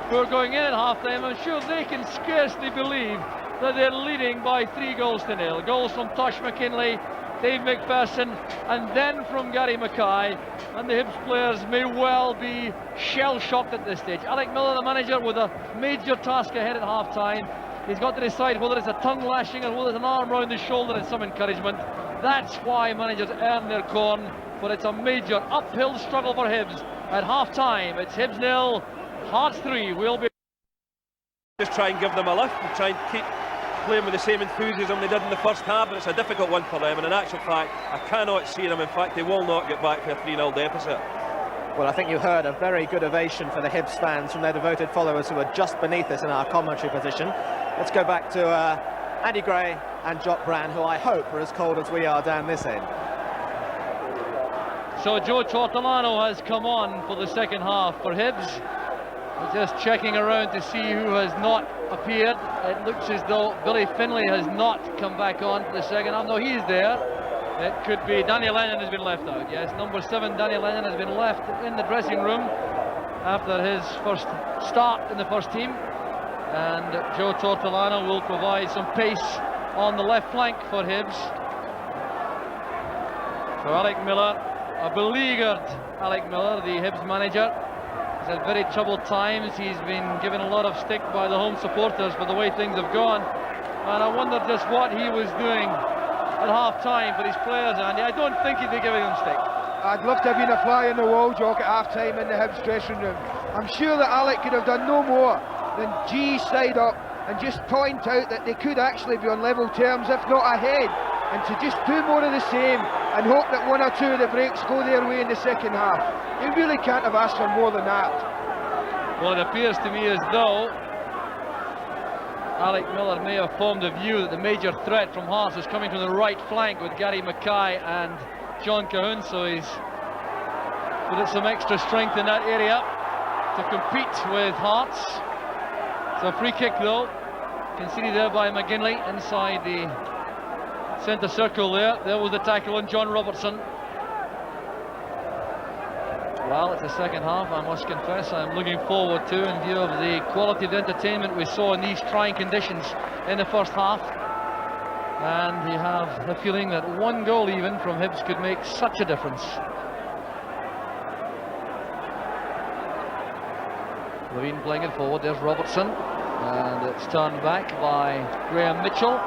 who are going in at half-time. I'm sure they can scarcely believe that they're leading by 3-0. Goals from Tosh McKinley, Dave McPherson, and then from Gary Mackay. And the Hibs players may well be shell-shocked at this stage. Alec Miller, the manager, with a major task ahead at half-time. He's got to decide whether it's a tongue lashing or whether it's an arm round the shoulder and some encouragement. That's why managers earn their corn, but it's a major uphill struggle for Hibs at half-time. It's Hibs 0, Hearts 3. We'll be just try and give them a lift and try and keep playing with the same enthusiasm they did in the first half, but it's a difficult one for them, and in actual fact I cannot see them. In fact, they will not get back to a 3-0 deficit. Well, I think you heard a very good ovation for the Hibs fans from their devoted followers who are just beneath us in our commentary position. Let's go back to Andy Gray and Jock Brand, who I hope are as cold as we are down this end. So Joe Tortolano has come on for the second half for Hibs. We're just checking around to see who has not appeared. It looks as though Billy Finley has not come back on for the second half. No, he's there. It could be Danny Lennon has been left out. Yes, number 7 Danny Lennon has been left in the dressing room after his first start in the first team. And Joe Tortolano will provide some pace on the left flank for Hibs. So Alec Miller, a beleaguered Alec Miller, the Hibs manager. He's had very troubled times. He's been given a lot of stick by the home supporters for the way things have gone. And I wonder just what he was doing at half-time for his players, Andy. I don't think he'd be giving them stick. I'd love to have been a fly on the wall, Jock, at half-time in the Hibs dressing room. I'm sure that Alec could have done no more than G side up and just point out that they could actually be on level terms, if not ahead, and to just do more of the same and hope that 1 or 2 of the breaks go their way in the second half. You really can't have asked for more than that. Well, it appears to me as though Alec Miller may have formed a view that the major threat from Hearts is coming from the right flank with Gary Mackay and John Cahoon, so he's put some extra strength in that area to compete with Hearts. So free kick though, conceded there by McGinley inside the centre circle there. There was the tackle on John Robertson. Well, it's the second half, I must confess, I'm looking forward to, in view of the quality of the entertainment we saw in these trying conditions in the first half. And you have the feeling that 1 goal even from Hibs could make such a difference. Levine playing it forward, there's Robertson, and it's turned back by Graham Mitchell.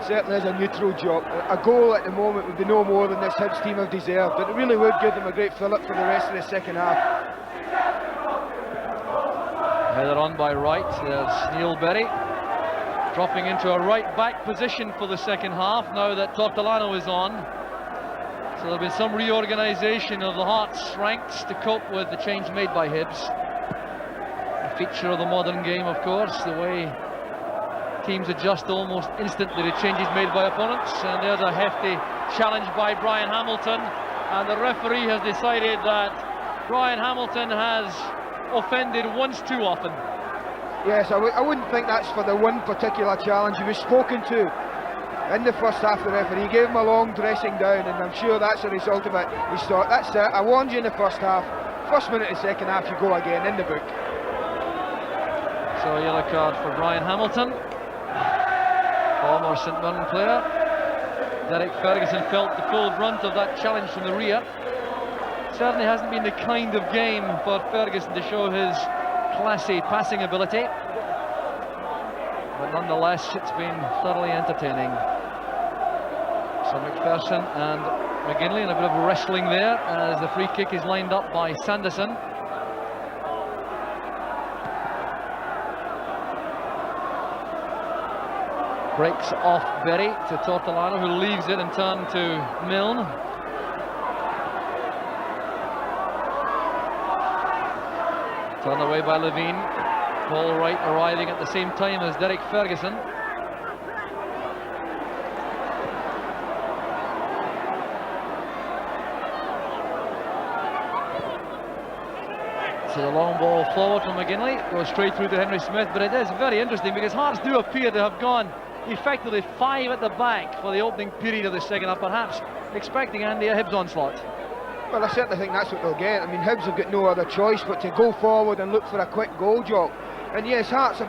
Certainly as a neutral job, a goal at the moment would be no more than this Hibs team have deserved, but it really would give them a great fillip for the rest of the second half. Header on by Wright, there's Neil Berry dropping into a right back position for the second half now that Tortolano is on. So there'll be some reorganisation of the Hearts ranks to cope with the change made by Hibs. feature of the modern game, of course, the way teams adjust almost instantly to changes made by opponents. And there's a hefty challenge by Brian Hamilton, and the referee has decided that Brian Hamilton has offended once too often. Yes, I wouldn't think that's for the one particular challenge. He was spoken to in the first half, the referee. He gave him a long dressing down, and I'm sure that's a result of it. He's thought, that's it, I warned you in the first half, first minute of the second half you go again, in the book. So a yellow card for Brian Hamilton, former St Mirren player. Derek Ferguson felt the full brunt of that challenge from the rear. Certainly hasn't been the kind of game for Ferguson to show his classy passing ability, but nonetheless it's been thoroughly entertaining. So McPherson and McGinley in a bit of wrestling there as the free kick is lined up by Sanderson. Breaks off Berry to Tortolano, who leaves it and turn to Milne. Turned away by Levine. Paul Wright arriving at the same time as Derek Ferguson. So the long ball forward from McGinley goes straight through to Henry Smith, but it is very interesting because Hearts do appear to have gone effectively 5 at the back for the opening period of the second half, perhaps expecting, Andy, a Hibs onslaught. Well, I certainly think that's what they'll get. I mean, Hibs have got no other choice but to go forward and look for a quick goal, Jock. And yes, Hearts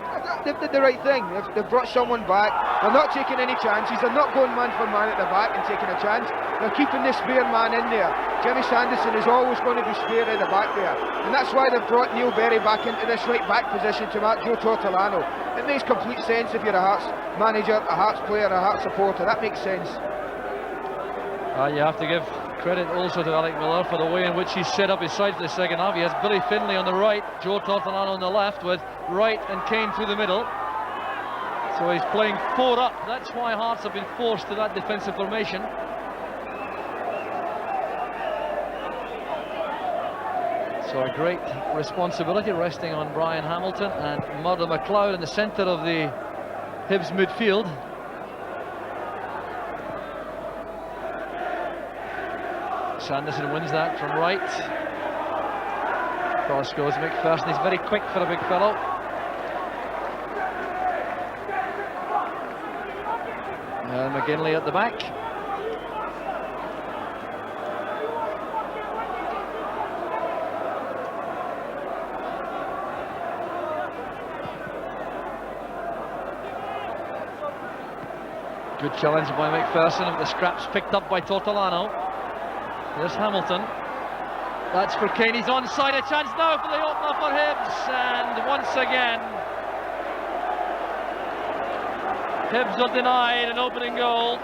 they've did the right thing. They've brought someone back. They're not taking any chances. They're not going man for man at the back and taking a chance. They're keeping the spare man in there. Jimmy Sanderson is always going to be spare at the back there. And that's why they've brought Neil Berry back into this right back position to mark Joe Tortolano. It makes complete sense if you're a Hearts manager, a Hearts player, a Hearts supporter. That makes sense. You have to give credit also to Alec Miller for the way in which he set up his side for the second half. He has Billy Finlay on the right, Joe Tortolano on the left, with Wright and Kane through the middle. So he's playing 4 up. That's why Hearts have been forced to that defensive formation. So a great responsibility resting on Brian Hamilton and Murdo McLeod in the centre of the Hibs midfield. Sanderson wins that from Wright. Cross goes McPherson. He's very quick for a big fellow. And McGinley at the back. Good challenge by McPherson, with the scraps picked up by Tortolano. There's Hamilton. That's for Kane. He's onside. A chance now for the opener for Hibs, and once again Hibs are denied an opening goal.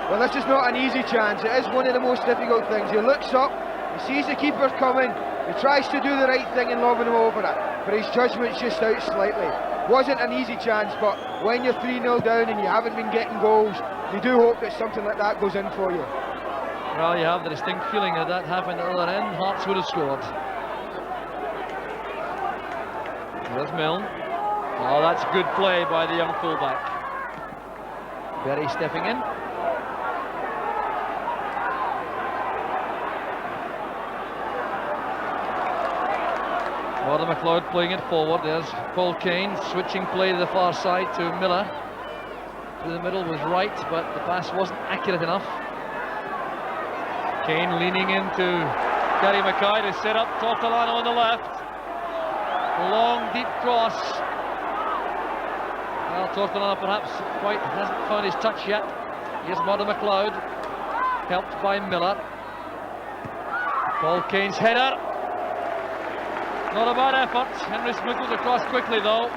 Well, this is not an easy chance. It is one of the most difficult things. He looks up, he sees the keeper coming, he tries to do the right thing and lobbing him over it, but his judgment's just out slightly. Wasn't an easy chance, but when you're 3-0 down and you haven't been getting goals, you do hope that something like that goes in for you. Well, you have the distinct feeling that that happened at the other end. Hearts would have scored. There's Milne. Oh, that's good play by the young fullback. Berry stepping in. Murdo McLeod playing it forward. There's Paul Kane switching play to the far side to Miller. Through the middle was Wright, but the pass wasn't accurate enough. Kane leaning into Gary Mackay to set up Tortolano on the left. Long deep cross. Well, Tortolano perhaps quite hasn't found his touch yet. Here's Murdo McLeod, helped by Miller. Paul Kane's header. Not a bad effort. Henry Smith goes across quickly though.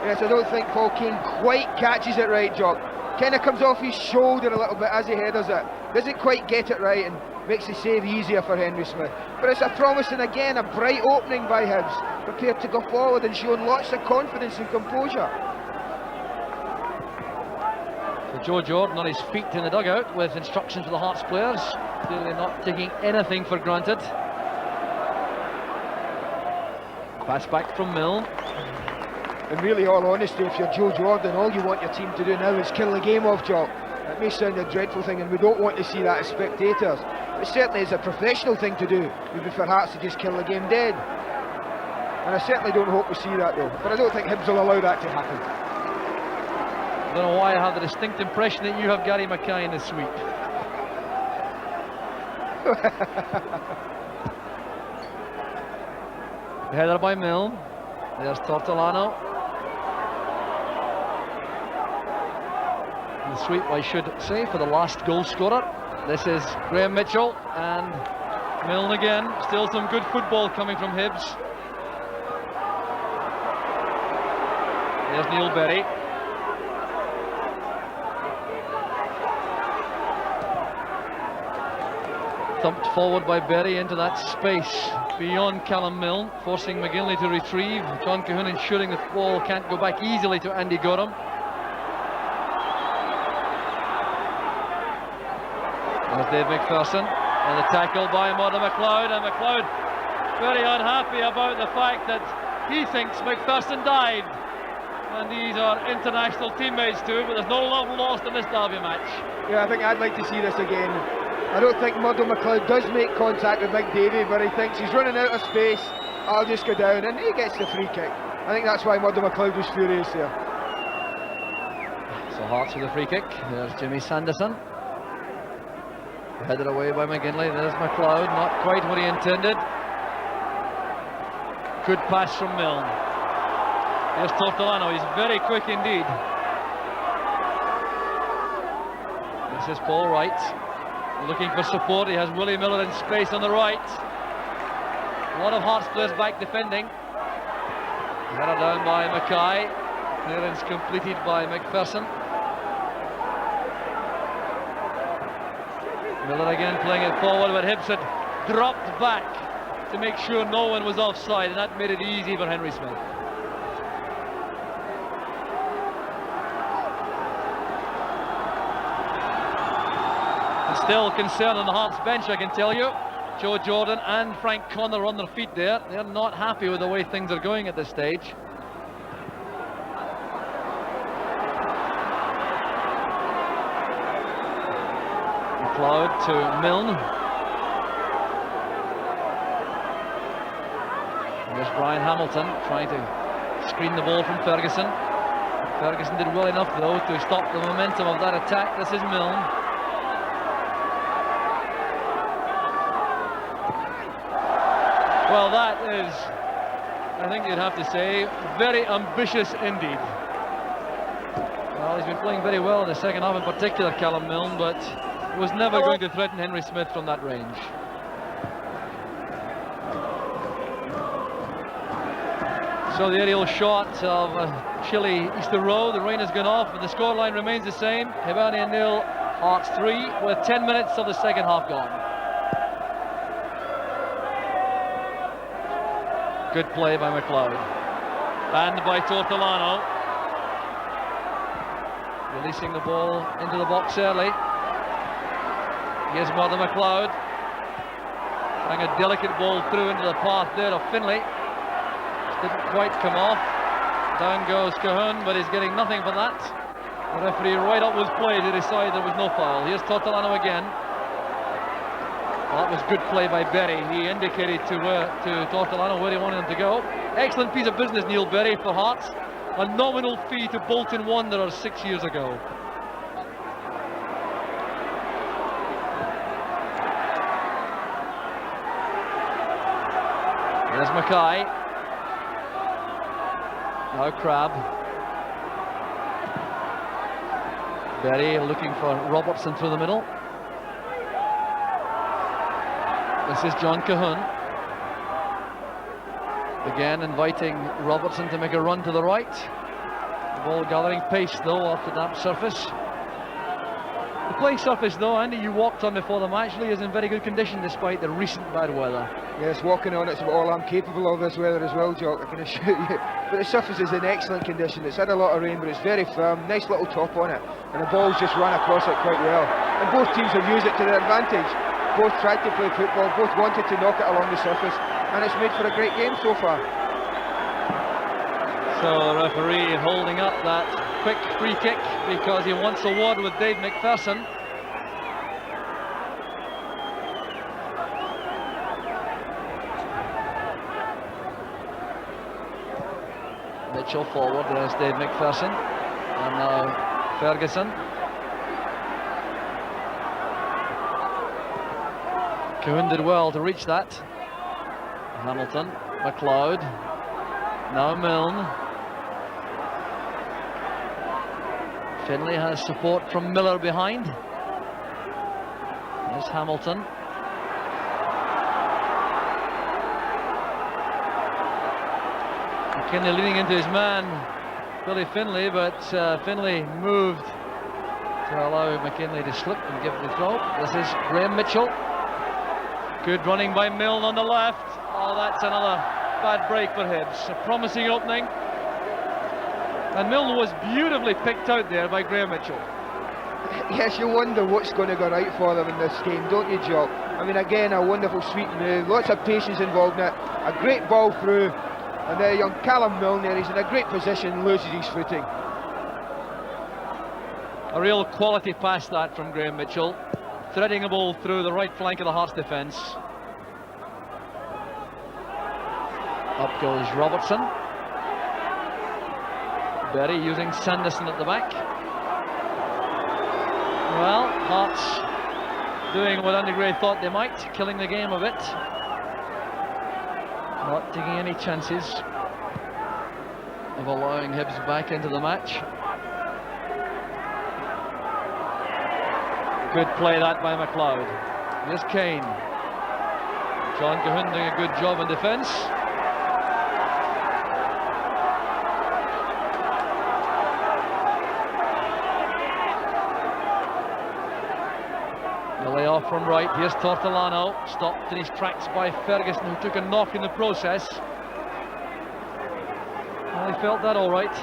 Yes, I don't think Paul Kane quite catches it right, Jock. Kind of comes off his shoulder a little bit as he headers it. Doesn't quite get it right and makes the save easier for Henry Smith. But it's a promising, again, a bright opening by Hibs. Prepared to go forward and showing lots of confidence and composure. So Joe Jordan on his feet in the dugout with instructions for the Hearts players. Clearly not taking anything for granted. Pass back from Milne. And really, all honesty, if you're Joe Jordan, all you want your team to do now is kill the game off, Jock. It may sound a dreadful thing, and we don't want to see that as spectators. It certainly is a professional thing to do. Maybe for Hearts to just kill the game dead. And I certainly don't hope we see that though. But I don't think Hibs will allow that to happen. I don't know why I have the distinct impression that you have Gary Mackay in the sweep. Header by Milne. There's Tortolano. The sweep, I should say, for the last goal scorer. This is Graham Mitchell, and Milne again. Still some good football coming from Hibs. There's Neil Berry. Thumped forward by Berry into that space beyond Callum Milne, forcing McGinley to retrieve. John Cahoon ensuring the ball can't go back easily to Andy Gorham. There's Dave McPherson, and the tackle by Murdo McLeod, and McLeod very unhappy about the fact that he thinks McPherson dived. And these are international teammates too, but there's no love lost in this derby match. Yeah, I think I'd like to see this again. I don't think Murdo McLeod does make contact with Big Davey, but he thinks he's running out of space. I'll just go down, and he gets the free kick. I think that's why Murdo McLeod was furious there. So Hearts with a free kick. There's Jimmy Sanderson. Headed away by McGinley. There's McLeod, not quite what he intended. Good pass from Milne. Here's Tortolano, he's very quick indeed. This is Paul Wright, looking for support. He has Willie Miller in space on the right. A lot of Hearts players back defending. Header down by Mackay. Clearance completed by McPherson. Miller again playing it forward, but Hibs had dropped back to make sure no one was offside, and that made it easy for Henry Smith. And still concern on the Hearts bench, I can tell you. Joe Jordan and Frank Connor on their feet there. They're not happy with the way things are going at this stage. McLeod to Milne. There's Brian Hamilton trying to screen the ball from Ferguson. Ferguson did well enough though to stop the momentum of that attack. This is Milne. Well, that is, I think you'd have to say, very ambitious indeed. Well, he's been playing very well in the second half, in particular Callum Milne, but was never going to threaten Henry Smith from that range. So the aerial shot of chilly Easter Road. The rain has gone off, but the scoreline remains the same. Hibernian 0, Hearts 3, with 10 minutes of the second half gone. Good play by McLeod. And by Tortolano. Releasing the ball into the box early. Here's Murdo McLeod. Trying a delicate ball through into the path there of Finlay. Didn't quite come off. Down goes Cahoon, but he's getting nothing for that. The referee right up was play to decide there was no foul. Here's Tortolano again. Well, that was good play by Berry. He indicated to Tortolano where he wanted him to go. Excellent piece of business, Neil Berry, for Hearts. A nominal fee to Bolton Wanderers 6 years ago. There's Mackay. Now Crabb. Berry looking for Robertson through the middle. This is John Cahoon. Again inviting Robertson to make a run to the right. The ball gathering pace though off the damp surface. The playing surface though, Andy, you walked on before the match, really is in very good condition despite the recent bad weather. Yes, walking on it's all I'm capable of this weather as well, Jock, I can assure you. But the surface is in excellent condition. It's had a lot of rain, but it's very firm, nice little top on it, and the ball's just run across it quite well. And both teams have used it to their advantage. Both tried to play football, both wanted to knock it along the surface, and it's made for a great game so far. So the referee holding up that quick free kick because he wants a word with Dave McPherson. Mitchell forward, there's Dave McPherson, and now Ferguson. Coon did well to reach that. Hamilton, McLeod, now Milne. Finlay has support from Miller behind. There's Hamilton. McKinley leading into his man, Billy Finlay, but Finlay moved to allow McKinley to slip and give the throw. This is Graham Mitchell. Good running by Milne on the left. Oh, that's another bad break for Hibs. A promising opening. And Milne was beautifully picked out there by Graham Mitchell. Yes, you wonder what's going to go right for them in this game, don't you, Jock? I mean, again, a wonderful sweet move, lots of patience involved in it, a great ball through, and there young Callum Milne there, he's in a great position, loses his footing. A real quality pass that from Graham Mitchell, threading a ball through the right flank of the Hearts defence. Up goes Robertson. Berry using Sanderson at the back. Well, Hearts doing what Andy Gray thought they might, killing the game a bit. Not taking any chances of allowing Hibs back into the match. Good play that by McLeod. Here's Kane. John Cahoon doing a good job in defence. The layoff from right. Here's Tortolano, stopped in his tracks by Ferguson, who took a knock in the process. Well, he felt that all right.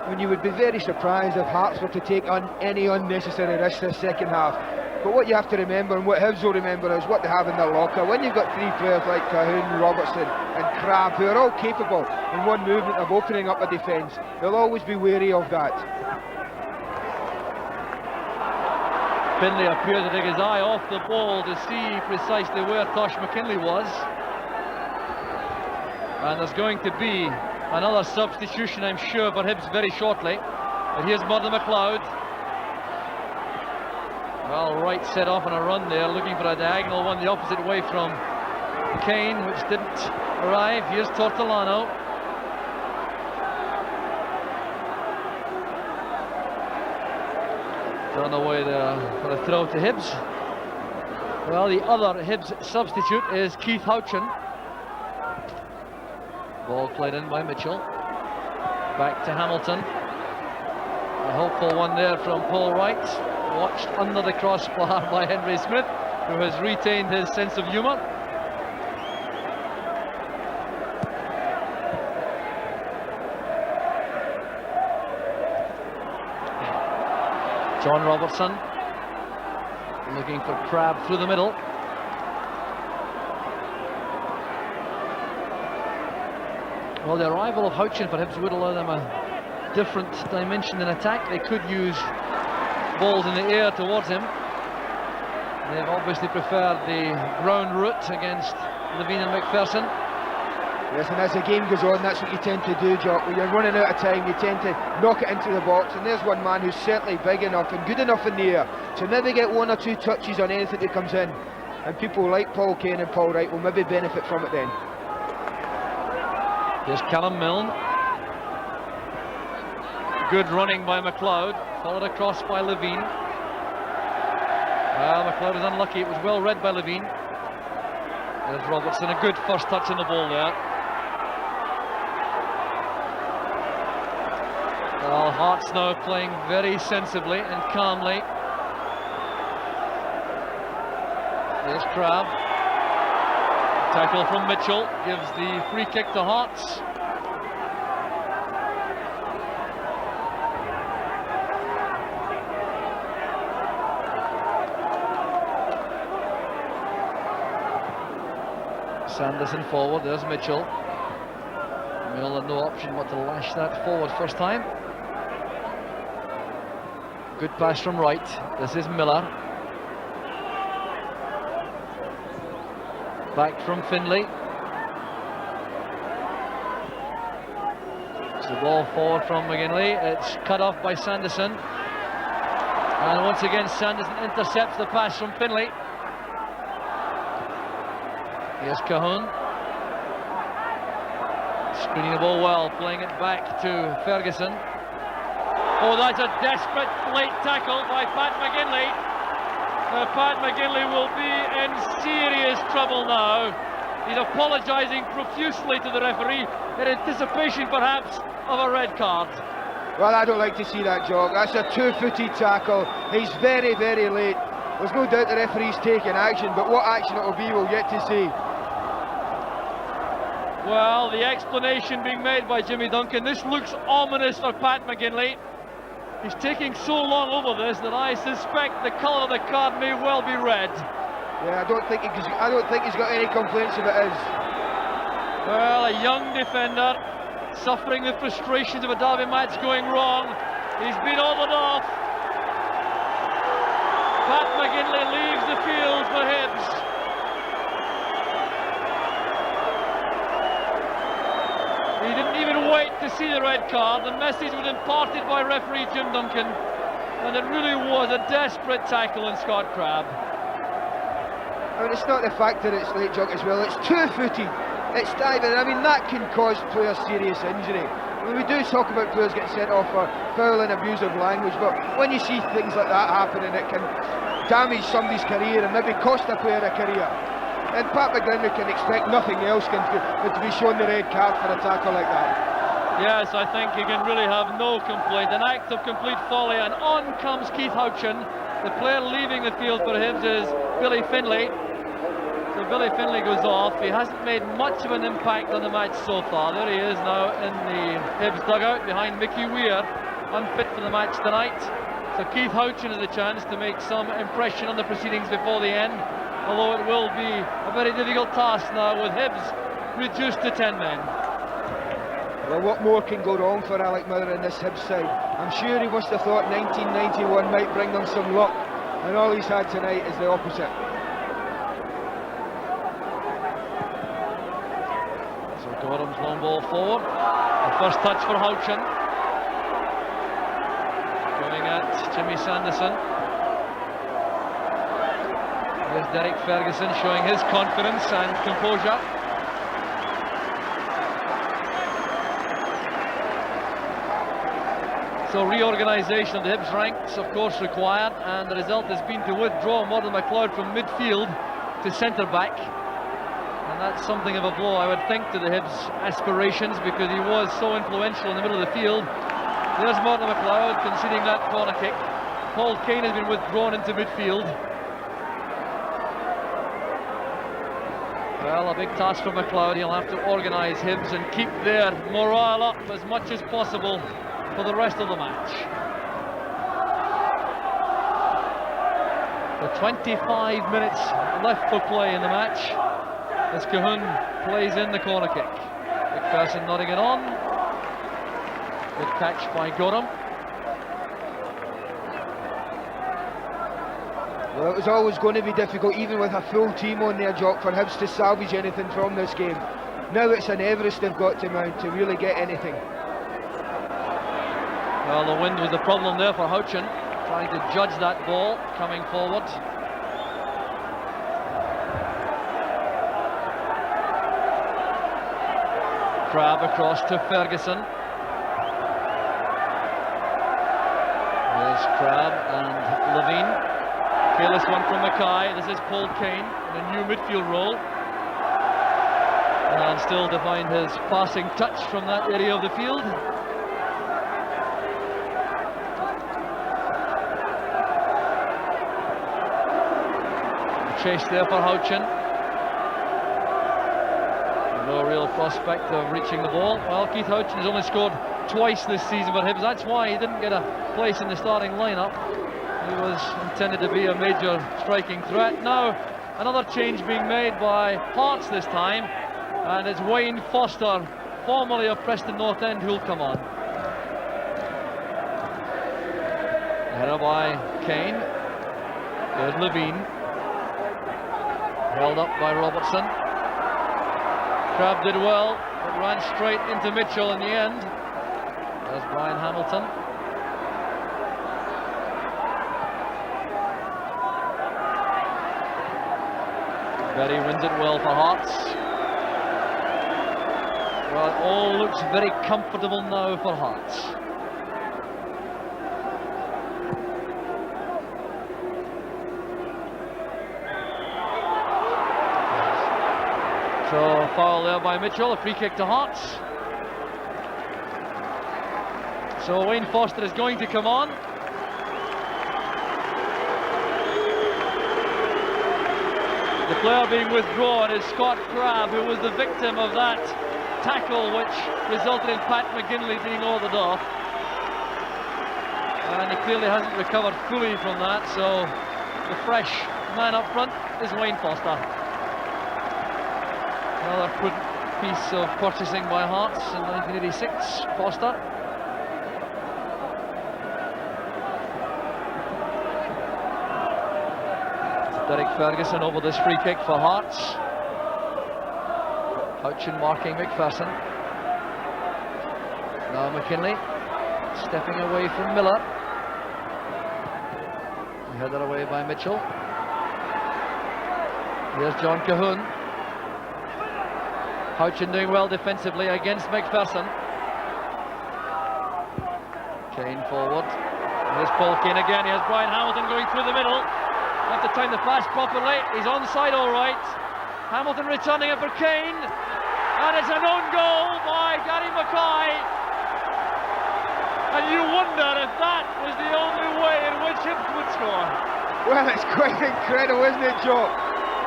When you would be very surprised if Hearts were to take on any unnecessary risks this second half. But what you have to remember, and what Hibs will remember, is what they have in their locker. When you've got three players like Cahoon, Robertson and Crabb, who are all capable in one movement of opening up a defence, they'll always be wary of that. Finlay appeared to take his eye off the ball to see precisely where Tosh McKinley was. And there's going to be another substitution, I'm sure, for Hibs very shortly. But here's Murdo McLeod. Well, Wright set off on a run there, looking for a diagonal one the opposite way from Kane, which didn't arrive. Here's Tortolano. On the way there for a throw to Hibs. Well, the other Hibs substitute is Keith Houchin. Ball played in by Mitchell. Back to Hamilton. A hopeful one there from Paul Wright. Watched under the crossbar by Henry Smith, who has retained his sense of humour. John Robertson looking for Crabb through the middle. Well, the arrival of Houchin for Hibs would allow them a different dimension in attack. They could use balls in the air towards him. They've obviously preferred the ground route against Levine and McPherson. Yes, and as the game goes on, that's what you tend to do, Jock. When you're running out of time, you tend to knock it into the box, and there's one man who's certainly big enough and good enough in the air to maybe get one or two touches on anything that comes in, and people like Paul Kane and Paul Wright will maybe benefit from it then. Here's Callum Milne. Good running by McLeod, followed across by Levine. Well, McLeod is unlucky, it was well read by Levine. There's Robertson, a good first touch on the ball there. Well, Hearts now playing very sensibly and calmly. There's Crabb. Tackle from Mitchell gives the free kick to Hearts. Sanderson forward, there's Mitchell. Well, had no option but to lash that forward first time. Good pass from Wright. This is Miller. Back from Finlay. It's the ball forward from McGinley. It's cut off by Sanderson. And once again, Sanderson intercepts the pass from Finlay. Here's Cahoon. Screening the ball well, playing it back to Ferguson. Oh, that's a desperate late tackle by Pat McGinley. Pat McGinley will be in serious trouble now. He's apologising profusely to the referee in anticipation perhaps of a red card. Well, I don't like to see that, Jock. That's a two-footed tackle. He's very, very late. There's no doubt the referee's taking action, but what action it will be, we'll yet to see. Well, the explanation being made by Jimmy Duncan, this looks ominous for Pat McGinley. He's taking so long over this that I suspect the colour of the card may well be red. Yeah, I don't think he's got any complaints if it is. Well, a young defender suffering the frustrations of a derby match going wrong. He's been ordered off. Pat McGinley leaves the field for Hibs. He didn't even wait to see the red card. The message was imparted by referee Jim Duncan, and it really was a desperate tackle on Scott Crabb. I mean, it's not the fact that it's late, Jock, as well. It's two-footed. It's diving. I mean, that can cause players serious injury. I mean, we do talk about players getting sent off for foul and abusive language, but when you see things like that happening, it can damage somebody's career and maybe cost a player a career. And Pat McGinley can expect nothing else but to be shown the red card for a tackle like that. Yes, I think he can really have no complaint. An act of complete folly, and on comes Keith Houchin. The player leaving the field for Hibs is Billy Finlay. So Billy Finlay goes off. He hasn't made much of an impact on the match so far. There he is now in the Hibs dugout behind Mickey Weir, unfit for the match tonight. So Keith Houchin has a chance to make some impression on the proceedings before the end, although it will be a very difficult task now with Hibs reduced to 10 men. Well, what more can go wrong for Alec Miller in this Hibs side? I'm sure he must have thought 1991 might bring them some luck, and all he's had tonight is the opposite. So Gorham's long ball forward. The first touch for Houchin. Going at Jimmy Sanderson. Here's Derek Ferguson showing his confidence and composure. So reorganisation of the Hibs ranks, of course, required, and the result has been to withdraw Morden McLeod from midfield to centre-back. And that's something of a blow, I would think, to the Hibs aspirations, because he was so influential in the middle of the field. There's Morden McLeod conceding that corner kick. Paul Kane has been withdrawn into midfield. Well, a big task for McLeod. He'll have to organise Hibs and keep their morale up as much as possible for the rest of the match. So 25 minutes left for play in the match as Cahoon plays in the corner kick. McPherson nodding it on. Good catch by Gorham. Well, it was always going to be difficult, even with a full team on there, Jock, for Hibs to salvage anything from this game. Now it's an Everest they've got to mount to really get anything. Well, the wind was the problem there for Houchin, trying to judge that ball coming forward. Crabb across to Ferguson. There's Crabb and Levine. Careless one from Mackay. This is Paul Kane in a new midfield role. And still to find his passing touch from that area of the field. Chase there for Houchin. No real prospect of reaching the ball. Well, Keith Houchin has only scored twice this season for Hibs. That's why he didn't get a place in the starting lineup. He was intended to be a major striking threat. Now, another change being made by Hearts this time, and it's Wayne Foster formerly of Preston North End, who'll come on. Header by Kane. There's Levine. Held up by Robertson. Crabb did well, but ran straight into Mitchell in the end. There's Brian Hamilton. Berry wins it well for Hearts. Well, it all looks very comfortable now for Hearts. So, foul there by Mitchell, a free kick to Hearts. So Wayne Foster is going to come on. The player being withdrawn is Scott Crabb, who was the victim of that tackle which resulted in Pat McGinley being ordered off. And he clearly hasn't recovered fully from that, so the fresh man up front is Wayne Foster. Another prudent piece of purchasing by Hearts in 1986, Foster. Derek Ferguson over this free kick for Hearts. Houchin marking McPherson. Now McKinley stepping away from Miller. Headed away by Mitchell. Here's John Cahoon. Houchin doing well defensively against McPherson. Kane forward. Here's Paul Kane again. Here's Brian Hamilton going through the middle. Have to time the pass properly. He's onside all right. Hamilton returning it for Kane. And it's an own goal by Gary Mackay. And you wonder if that was the only way in which Hibs would score. Well, it's quite incredible, isn't it, Joe?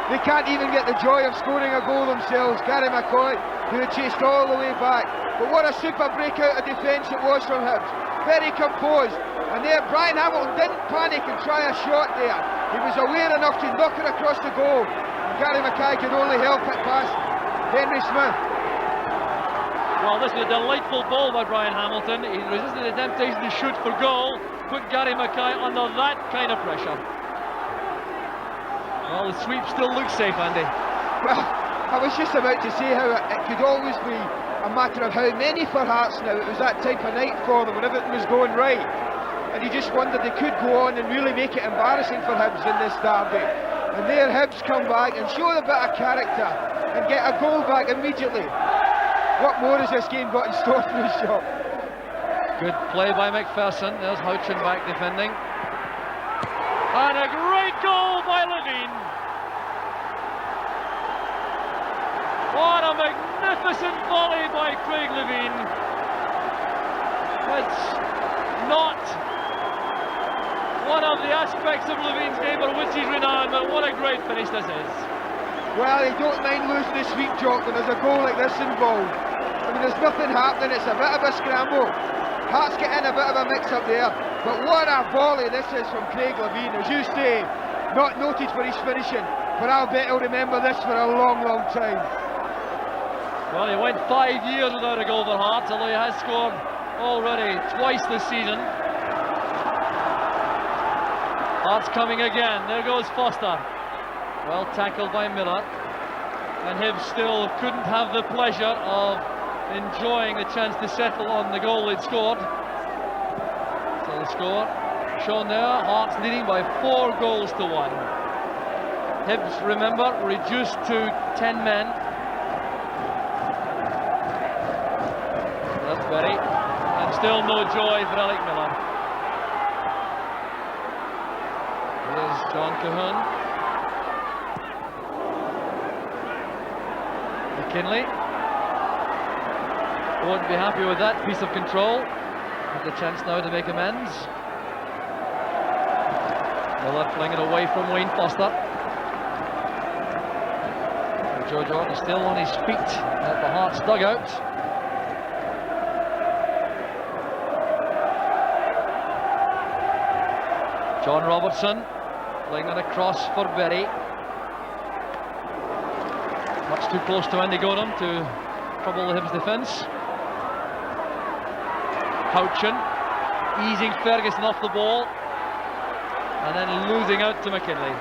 They can't even get the joy of scoring a goal themselves. Gary McCoy, who had chased all the way back. But what a super breakout of defence it was from Hibs. Very composed. And there, Brian Hamilton didn't panic and try a shot there. He was aware enough to knock it across the goal. And Gary Mackay could only help it past Henry Smith. Well, this is a delightful ball by Brian Hamilton. He resisted the temptation to shoot for goal. Put Gary Mackay under that kind of pressure. Well, the sweep still looks safe, Andy. Well, I was just about to say how it could always be a matter of how many for Hearts now. It was that type of night for them when everything was going right. And you just wondered they could go on and really make it embarrassing for Hibs in this derby. And there Hibs come back and show a bit of character and get a goal back immediately. What more has this game got in store for us, Joe? Good play by McPherson. There's Houchin back defending. And a great goal by Levine. What a magnificent volley by Craig Levine. It's not one of the aspects of Levine's game for which he's renowned, but what a great finish this is. Well, he don't mind losing the sweep, Jock, when there's a goal like this involved. I mean, there's nothing happening, it's a bit of a scramble. Hearts get in a bit of a mix-up there, but what a volley this is from Craig Levine. As you say, not noted for his finishing, but I'll bet he'll remember this for a long, long time. Well, he went 5 years without a goal for Hearts, although he has scored already twice this season. Hearts coming again. There goes Foster. Well tackled by Miller. And Hibs still couldn't have the pleasure of enjoying the chance to settle on the goal they'd scored. So the score shown there, Hearts leading by 4 goals to 1. Hibs, remember, reduced to 10 men. That's Berry. And still no joy for Alec Miller. Here's John Cahoon. McKinley won't be happy with that piece of control. Have the chance now to make amends. Miller flinging away from Wayne Foster. Joe Jordan still on his feet at the Hearts dugout. John Robertson flinging across for Berry. Much too close to Andy Gorham to trouble the Hibs defence. Houchin easing Ferguson off the ball and then losing out to McKinley.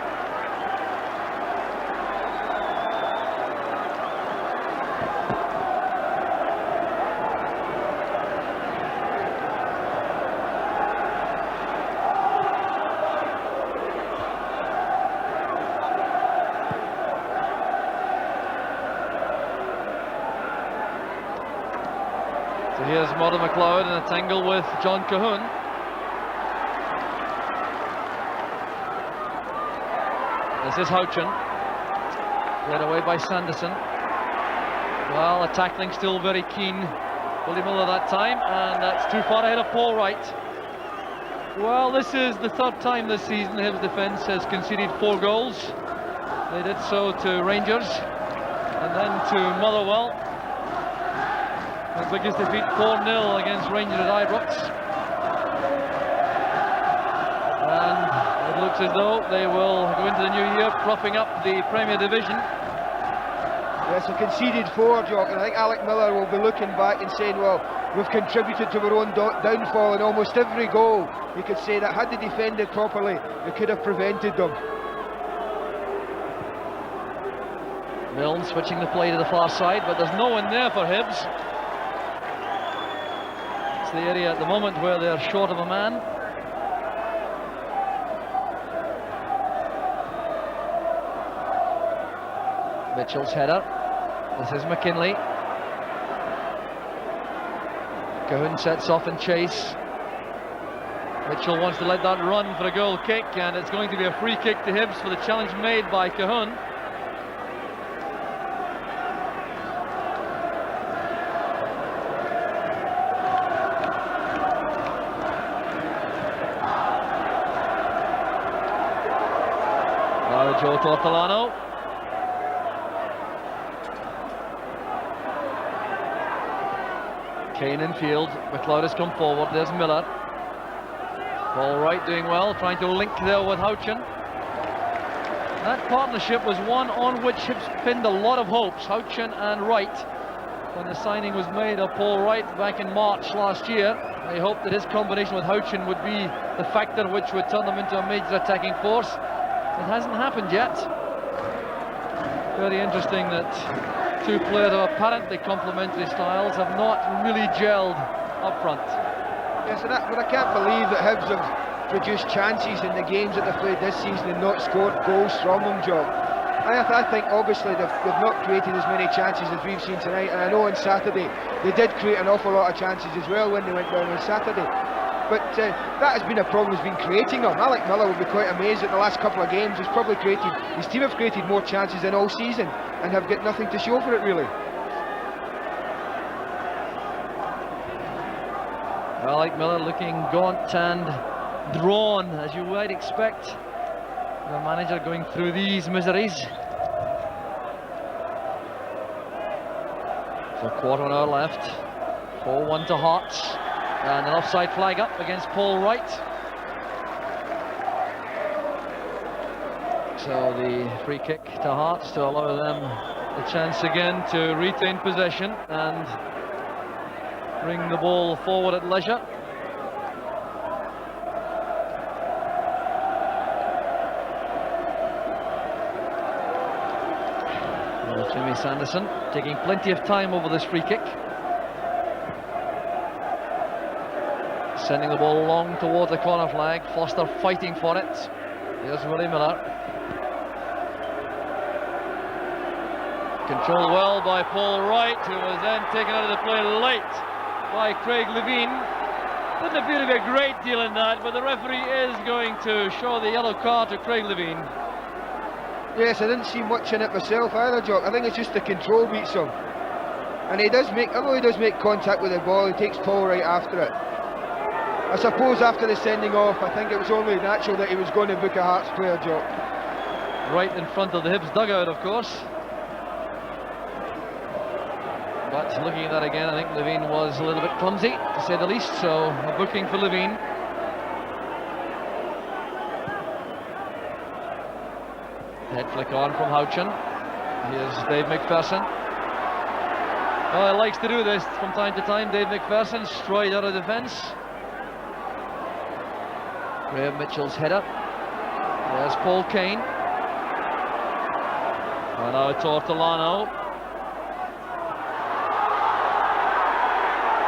So here's Murdo McLeod in a tangle with John Cahoon. This is Houchin, led away by Sanderson. Well, the tackling still very keen, Willie Miller that time, and that's too far ahead of Paul Wright. Well, this is the third time this season the Hibs defence has conceded 4 goals. They did so to Rangers and then to Motherwell. The biggest defeat 4-0 against Rangers at Ibrox. And it looks as though they will go into the new year propping up the Premier Division. Yes, they conceded 4, Jock, and I think Alec Miller will be looking back and saying, well, we've contributed to our own downfall in almost every goal. You could say that had they defended properly, they could have prevented them. Milne switching the play to the far side, but there's no one there for Hibs. It's the area at the moment where they're short of a man. Mitchell's header. This is McKinley. Cahoon sets off in chase. Mitchell wants to let that run for a goal kick, and it's going to be a free kick to Hibs for the challenge made by Cahoon. Now Joe Tortolano. Kane in field, McLeod has come forward, there's Miller. Paul Wright doing well, trying to link there with Houchin. That partnership was one on which Hibs pinned a lot of hopes, Houchin and Wright. When the signing was made of Paul Wright back in March last year, they hoped that his combination with Houchin would be the factor which would turn them into a major attacking force. It hasn't happened yet. Very interesting that 2 players of apparently complementary styles have not really gelled up front. Yes, but I can't believe that Hibs have produced chances in the games that they've played this season and not scored goals from them, John. I think obviously they've not created as many chances as we've seen tonight, and I know on Saturday they did create an awful lot of chances as well when they went down on Saturday. But that has been a problem, has been creating them. Alec Miller will be quite amazed at the last couple of games. His team have created more chances than all season and have got nothing to show for it, really. Alec Miller looking gaunt and drawn, as you might expect. The manager going through these miseries. So a quarter of an hour left. 4-1 to Hearts. And an offside flag up against Paul Wright. So the free kick to Hearts to allow them the chance again to retain possession and bring the ball forward at leisure. Jimmy Sanderson taking plenty of time over this free kick. Sending the ball long towards the corner flag. Foster fighting for it. Here's Willie Miller. Controlled well by Paul Wright, who was then taken out of the play late by Craig Levine. Didn't appear to be a great deal in that, but the referee is going to show the yellow card to Craig Levine. Yes, I didn't see much in it myself either, Jock. I think it's just the control beats him. And he does make, although he does make contact with the ball, he takes Paul Wright after it. I suppose after the sending off, I think it was only natural that he was going to book a Hearts player, Jock. Right in front of the Hibs dugout, of course. But looking at that again, I think Levine was a little bit clumsy, to say the least, so a booking for Levine. Head flick on from Houchin. Here's Dave McPherson. Well, he likes to do this from time to time. Dave McPherson straight out of defence. Graham Mitchell's header. There's Paul Kane. And now Tortolano.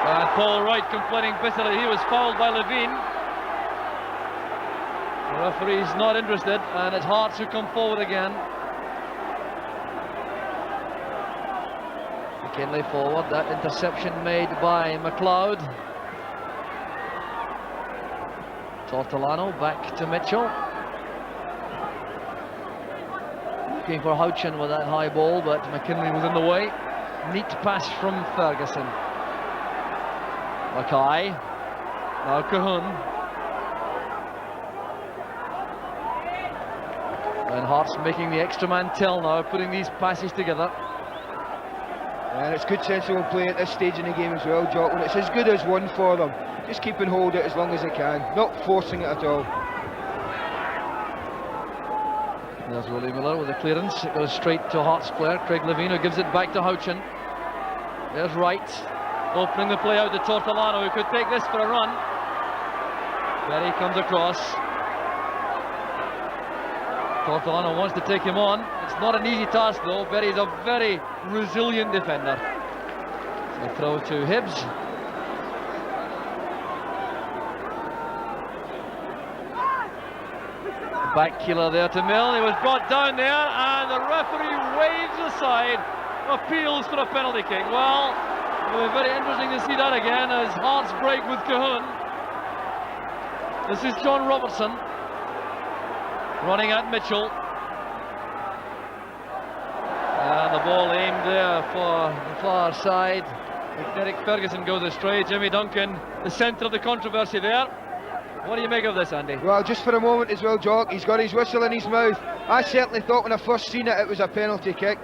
And Paul Wright complaining bitterly he was fouled by Levine. The referee's not interested, and it's Hearts who come forward again. McKinley forward, that interception made by McLeod. Tortolano back to Mitchell. Looking for Houchin with that high ball, but McKinley was in the way. Neat pass from Ferguson. Mackay. Now Cahun. And Hearts making the extra man tell now, putting these passes together. And it's good sensible play at this stage in the game as well, Jock. When it's as good as one for them, just keep and hold it as long as they can, not forcing it at all. There's Willie Miller with the clearance. It goes straight to Hearts player Craig Levine, who gives it back to Houchin. There's Wright, opening the play out to Tortolano, who could take this for a run. Berry comes across. Tortolano wants to take him on. It's not an easy task though. Berry's a very resilient defender. So throw to Hibs. Back killer there to Milne. He was brought down there, and the referee waves aside appeals for a penalty kick. Well, it'll be very interesting to see that again as Hearts break with Cahun. This is John Robertson running at Mitchell. And the ball aimed there for the far side. Derek Ferguson goes astray. Jimmy Duncan, the centre of the controversy there. What do you make of this, Andy? Well, just for a moment as well, Jock, he's got his whistle in his mouth. I certainly thought when I first seen it, it was a penalty kick.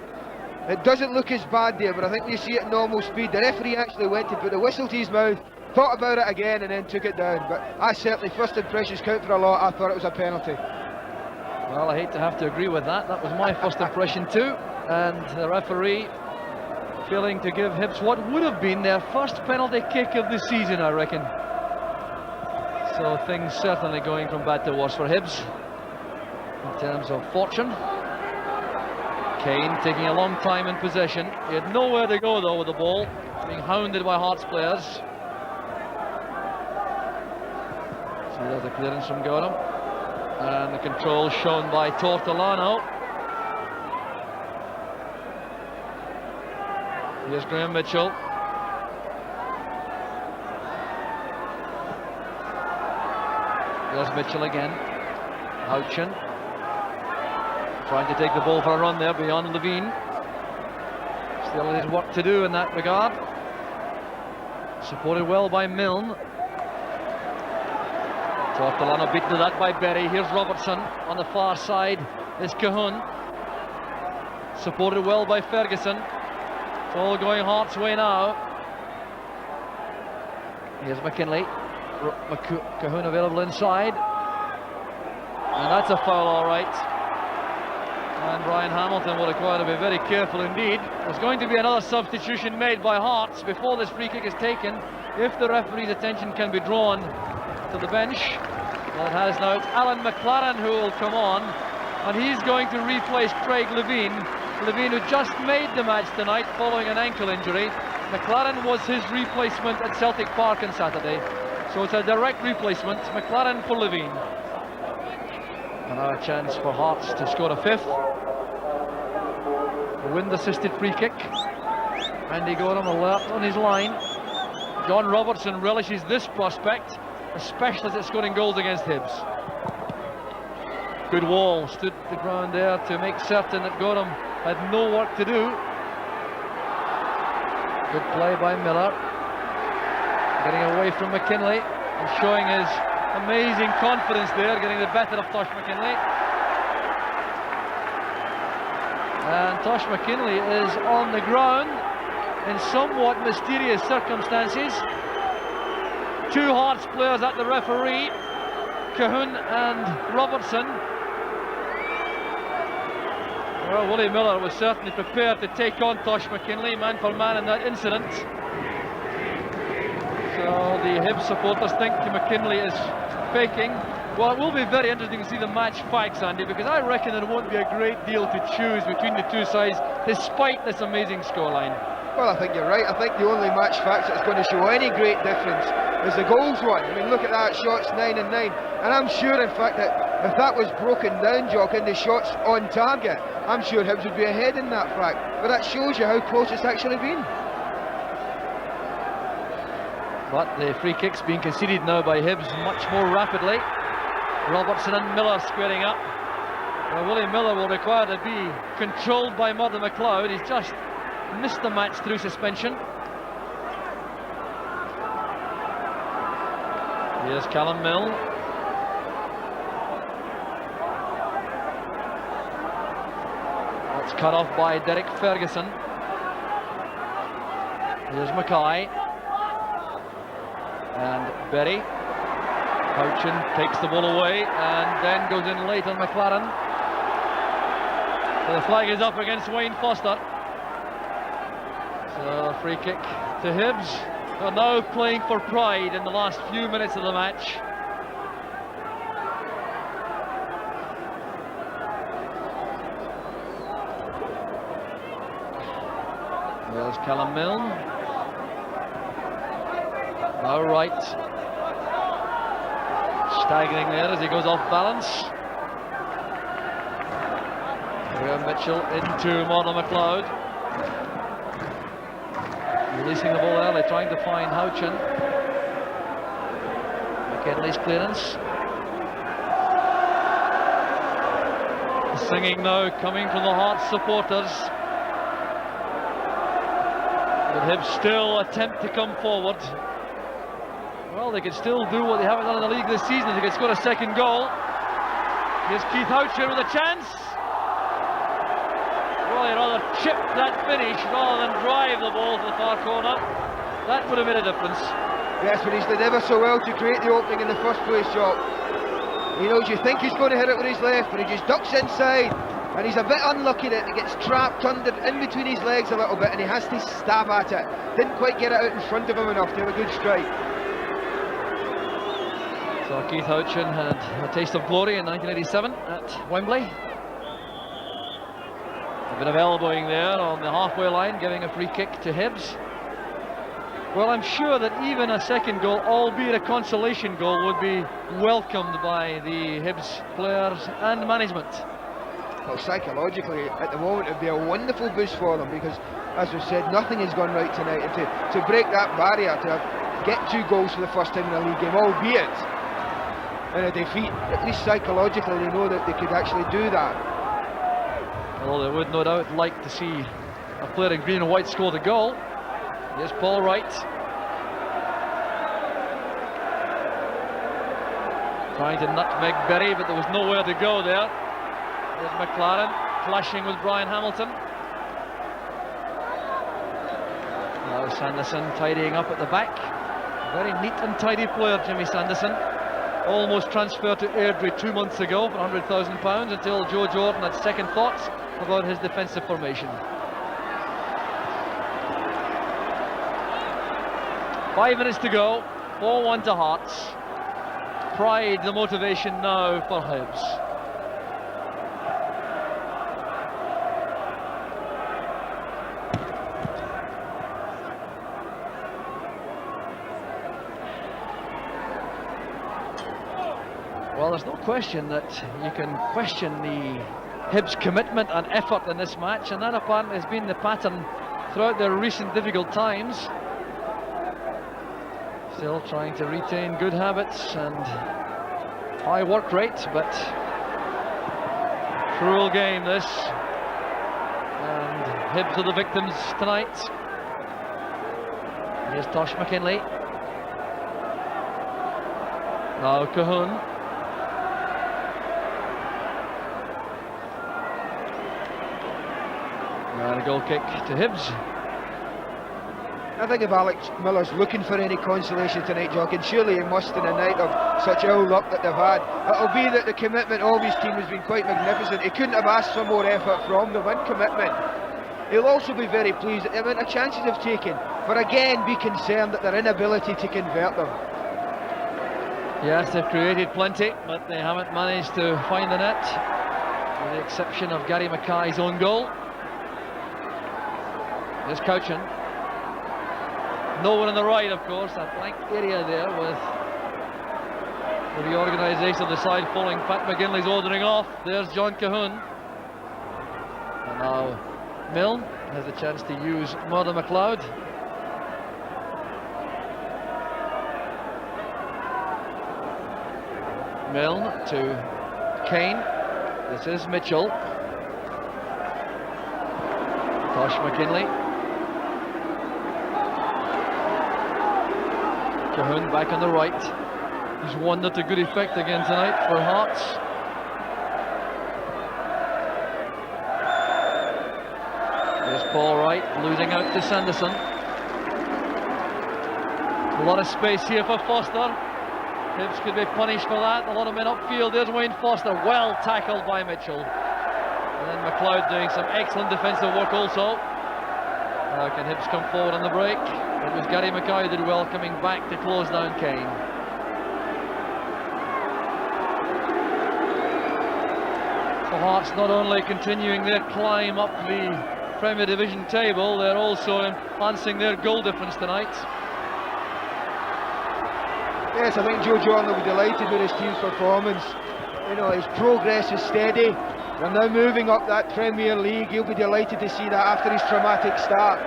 It doesn't look as bad there, but I think when you see it at normal speed, the referee actually went to put the whistle to his mouth, thought about it again and then took it down. But I certainly, first impressions count for a lot. I thought it was a penalty. Well, I hate to have to agree with that. That was my first impression too. And the referee failing to give Hibs what would have been their first penalty kick of the season, I reckon. So things certainly going from bad to worse for Hibs in terms of fortune. Kane taking a long time in possession. He had nowhere to go though with the ball, being hounded by Hearts players. So there's the clearance from Gorham. And the control shown by Tortolano. Here's Graham Mitchell. There's Mitchell again. Houchin trying to take the ball for a run there beyond Levine. Still his work to do in that regard. Supported well by Milne. Tortolano beaten to that by Berry. Here's Robertson on the far side. Is Cahun. Supported well by Ferguson. It's all going Hearts' way now. Here's McKinley. Cahun available inside. And that's a foul, all right. And Brian Hamilton will require to be very careful indeed. There's going to be another substitution made by Hearts before this free kick is taken, if the referee's attention can be drawn to the bench. Well, it has now. It's Alan McLaren who will come on, and he's going to replace Craig Levine. Levine, who just made the match tonight following an ankle injury. McLaren was his replacement at Celtic Park on Saturday, so it's a direct replacement. McLaren for Levine. And now a chance for Hearts to score a fifth. A wind-assisted free kick. Andy Gorham alert on his line. John Robertson relishes this prospect, especially as it's scoring goals against Hibs. Good wall, stood the ground there to make certain that Gorham had no work to do. Good play by Miller. Getting away from McKinley and showing his amazing confidence there, getting the better of Tosh McKinley. And Tosh McKinley is on the ground in somewhat mysterious circumstances. Two Hearts players at the referee, Cahun and Robertson. Well, Willie Miller was certainly prepared to take on Tosh McKinley, man for man, in that incident. So the Hibs supporters think McKinley is faking. Well, it will be very interesting to see the match facts, Andy, because I reckon there won't be a great deal to choose between the two sides, despite this amazing scoreline. Well, I think you're right. I think the only match facts that's going to show any great difference is the goals one. I mean, look at that, shots 9 and 9. And I'm sure, in fact, that if that was broken down, Jock, into shots on target, I'm sure Hibs would be ahead in that fact. But that shows you how close it's actually been. But the free kick's being conceded now by Hibs much more rapidly. Robertson and Miller squaring up. Well, Willie Miller will require to be controlled by Murdo McLeod. He's just missed the match through suspension. Here's Callum Milne. That's cut off by Derek Ferguson. Here's Mackay. And Berry. Houchin takes the ball away and then goes in late on McLaren. So the flag is up against Wayne Foster. So free kick to Hibs. They're now playing for pride in the last few minutes of the match. There's Callum Milne. Now right. Staggering there as he goes off balance. Graham Mitchell into Murdo McLeod. Releasing the ball early, trying to find Houchin. McKinley's clearance. The singing now coming from the Hearts supporters. But Hibs still attempt to come forward. Well, they could still do what they haven't done in the league this season. They could score a second goal. Here's Keith Houchin with a chance. Well, he'd rather chip that finish rather than drive the ball to the far corner. That would have made a difference. Yes, but he's done ever so well to create the opening in the first place, Jock. You know, you think he's going to hit it with his left, but he just ducks inside. And he's a bit unlucky that it gets trapped under in between his legs a little bit, and he has to stab at it. Didn't quite get it out in front of him enough to have a good strike. So Keith Houchin had a taste of glory in 1987 at Wembley. A bit of elbowing there on the halfway line, giving a free kick to Hibs. Well, I'm sure that even a second goal, albeit a consolation goal, would be welcomed by the Hibs players and management. Well, psychologically, at the moment, it would be a wonderful boost for them because, as we said, nothing has gone right tonight. And to break that barrier, to get 2 goals for the first time in a league game, albeit in a defeat, at least psychologically they know that they could actually do that. Well, they would no doubt like to see a player in green and white score the goal. Here's Paul Wright. Trying to nutmeg Berry, but there was nowhere to go there. There's McLaren clashing with Brian Hamilton. Now Sanderson tidying up at the back. Very neat and tidy player, Jimmy Sanderson. Almost transferred to Airdrie 2 months ago for £100,000 until Joe Jordan had second thoughts about his defensive formation. 5 minutes to go, 4-1 to Hearts. Pride the motivation now for Hibs. Well, there's no question that you can question the Hibs' commitment and effort in this match, and that apparently has been the pattern throughout their recent difficult times. Still trying to retain good habits and high work rate, but cruel game this, and Hibs are the victims tonight. Here's Tosh McKinley. Now Cahoon. And a goal kick to Hibs. I think if Alex Miller's looking for any consolation tonight, Jock, and surely he must in a night of such ill luck that they've had, it'll be that the commitment of his team has been quite magnificent. He couldn't have asked for more effort from them and commitment. He'll also be very pleased at the amount of chances they've taken, but again be concerned at their inability to convert them. Yes, they've created plenty, but they haven't managed to find the net, with the exception of Gary Mackay's own goal. Here's Couchin. No one on the right, of course, that blank area there with the reorganisation of the side falling. Pat McGinley's ordering off. There's John Cahoon. And now Milne has a chance to use Murdo McLeod. Milne to Kane. This is Mitchell. Tosh McKinley. Cahoon back on the right. He's wandered to good effect again tonight for Hearts. There's Paul Wright losing out to Sanderson. A lot of space here for Foster. Hibs could be punished for that. A lot of men upfield. There's Wayne Foster, well tackled by Mitchell. And then McLeod doing some excellent defensive work also. Now can Hibs come forward on the break? It was Gary Mackay who did well coming back to close down Kane. So Hearts not only continuing their climb up the Premier Division table, they're also enhancing their goal difference tonight. Yes, I think Joe Jordan will be delighted with his team's performance. You know, his progress is steady. They're now moving up that Premier League. He'll be delighted to see that after his traumatic start.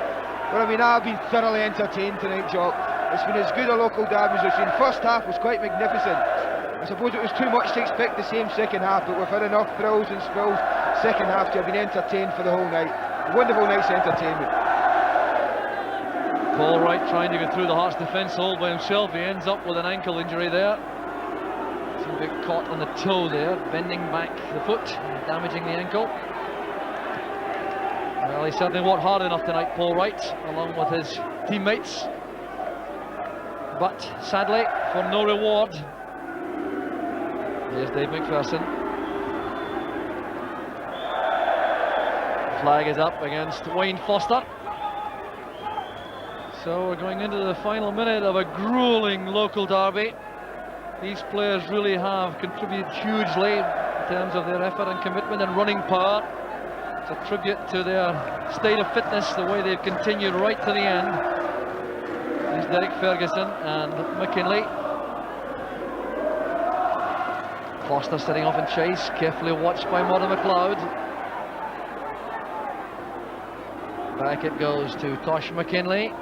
But I mean, I've been thoroughly entertained tonight, Jock. It's been as good a local derby as we've seen. First half was quite magnificent. I suppose it was too much to expect the same second half, but we've had enough thrills and spills second half to have been entertained for the whole night. A wonderful night's entertainment. Paul Wright trying to get through the Hearts defence all by himself. He ends up with an ankle injury there. Seemed to get caught on the toe there, bending back the foot, damaging the ankle. Well, he certainly worked hard enough tonight, Paul Wright, along with his teammates. But sadly, for no reward. Here's Dave McPherson. Flag is up against Wayne Foster. So we're going into the final minute of a gruelling local derby. These players really have contributed hugely in terms of their effort and commitment and running power. It's a tribute to their state of fitness, the way they've continued right to the end. There's Derek Ferguson and McKinley. Foster setting off in chase, carefully watched by Murdo McLeod. Back it goes to Tosh McKinley.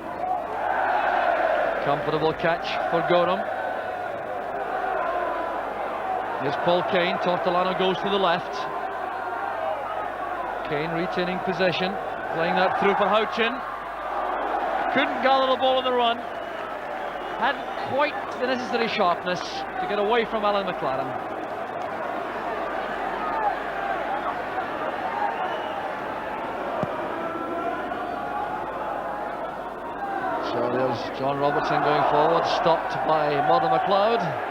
Comfortable catch for Gorham. Here's Paul Kane. Tortolano goes to the left. Kane retaining possession, playing that through for Houchin. Couldn't gather the ball on the run. Hadn't quite the necessary sharpness to get away from Alan McLaren. So there's John Robertson going forward, stopped by Murdo McLeod.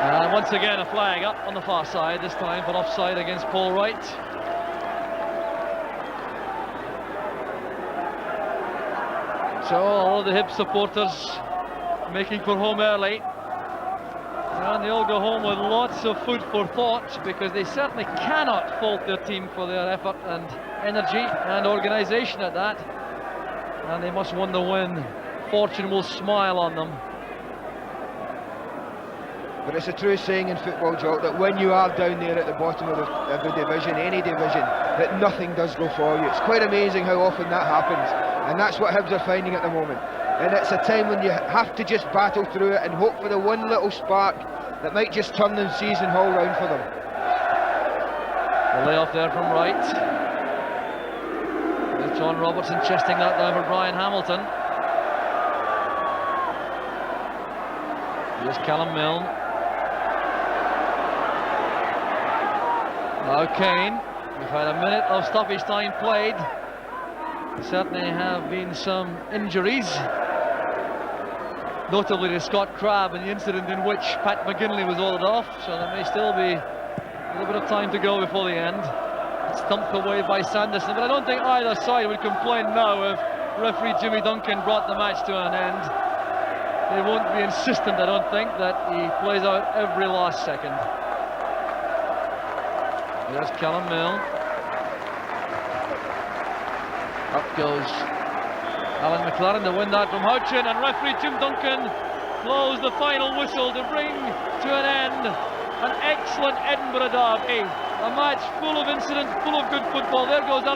And once again a flag up on the far side, this time for offside against Paul Wright. So all the Hibs supporters making for home early. And they all go home with lots of food for thought, because they certainly cannot fault their team for their effort and energy and organisation at that. And they must wonder when fortune will smile on them. But it's a true saying in football, Jock, that when you are down there at the bottom of the division, any division, that nothing does go for you. It's quite amazing how often that happens, and that's what Hibs are finding at the moment. And it's a time when you have to just battle through it and hope for the one little spark that might just turn the season all round for them. The layoff there from Wright. There's John Robertson chesting that down for Brian Hamilton. Here's Callum Milne. Now Kane, We've had a minute of stoppage time played. There certainly have been some injuries, notably to Scott Crabb in the incident in which Pat McGinley was ordered off, so there may still be a little bit of time to go before the end. It's thumped away by Sanderson, but I don't think either side would complain now if referee Jimmy Duncan brought the match to an end. They won't be insistent, I don't think, that he plays out every last second. There's Callum Mill. Up goes Alan McLaren to win that from Houchin, and referee Jim Duncan blows the final whistle to bring to an end an excellent Edinburgh derby. A match full of incident, full of good football. There goes Alex.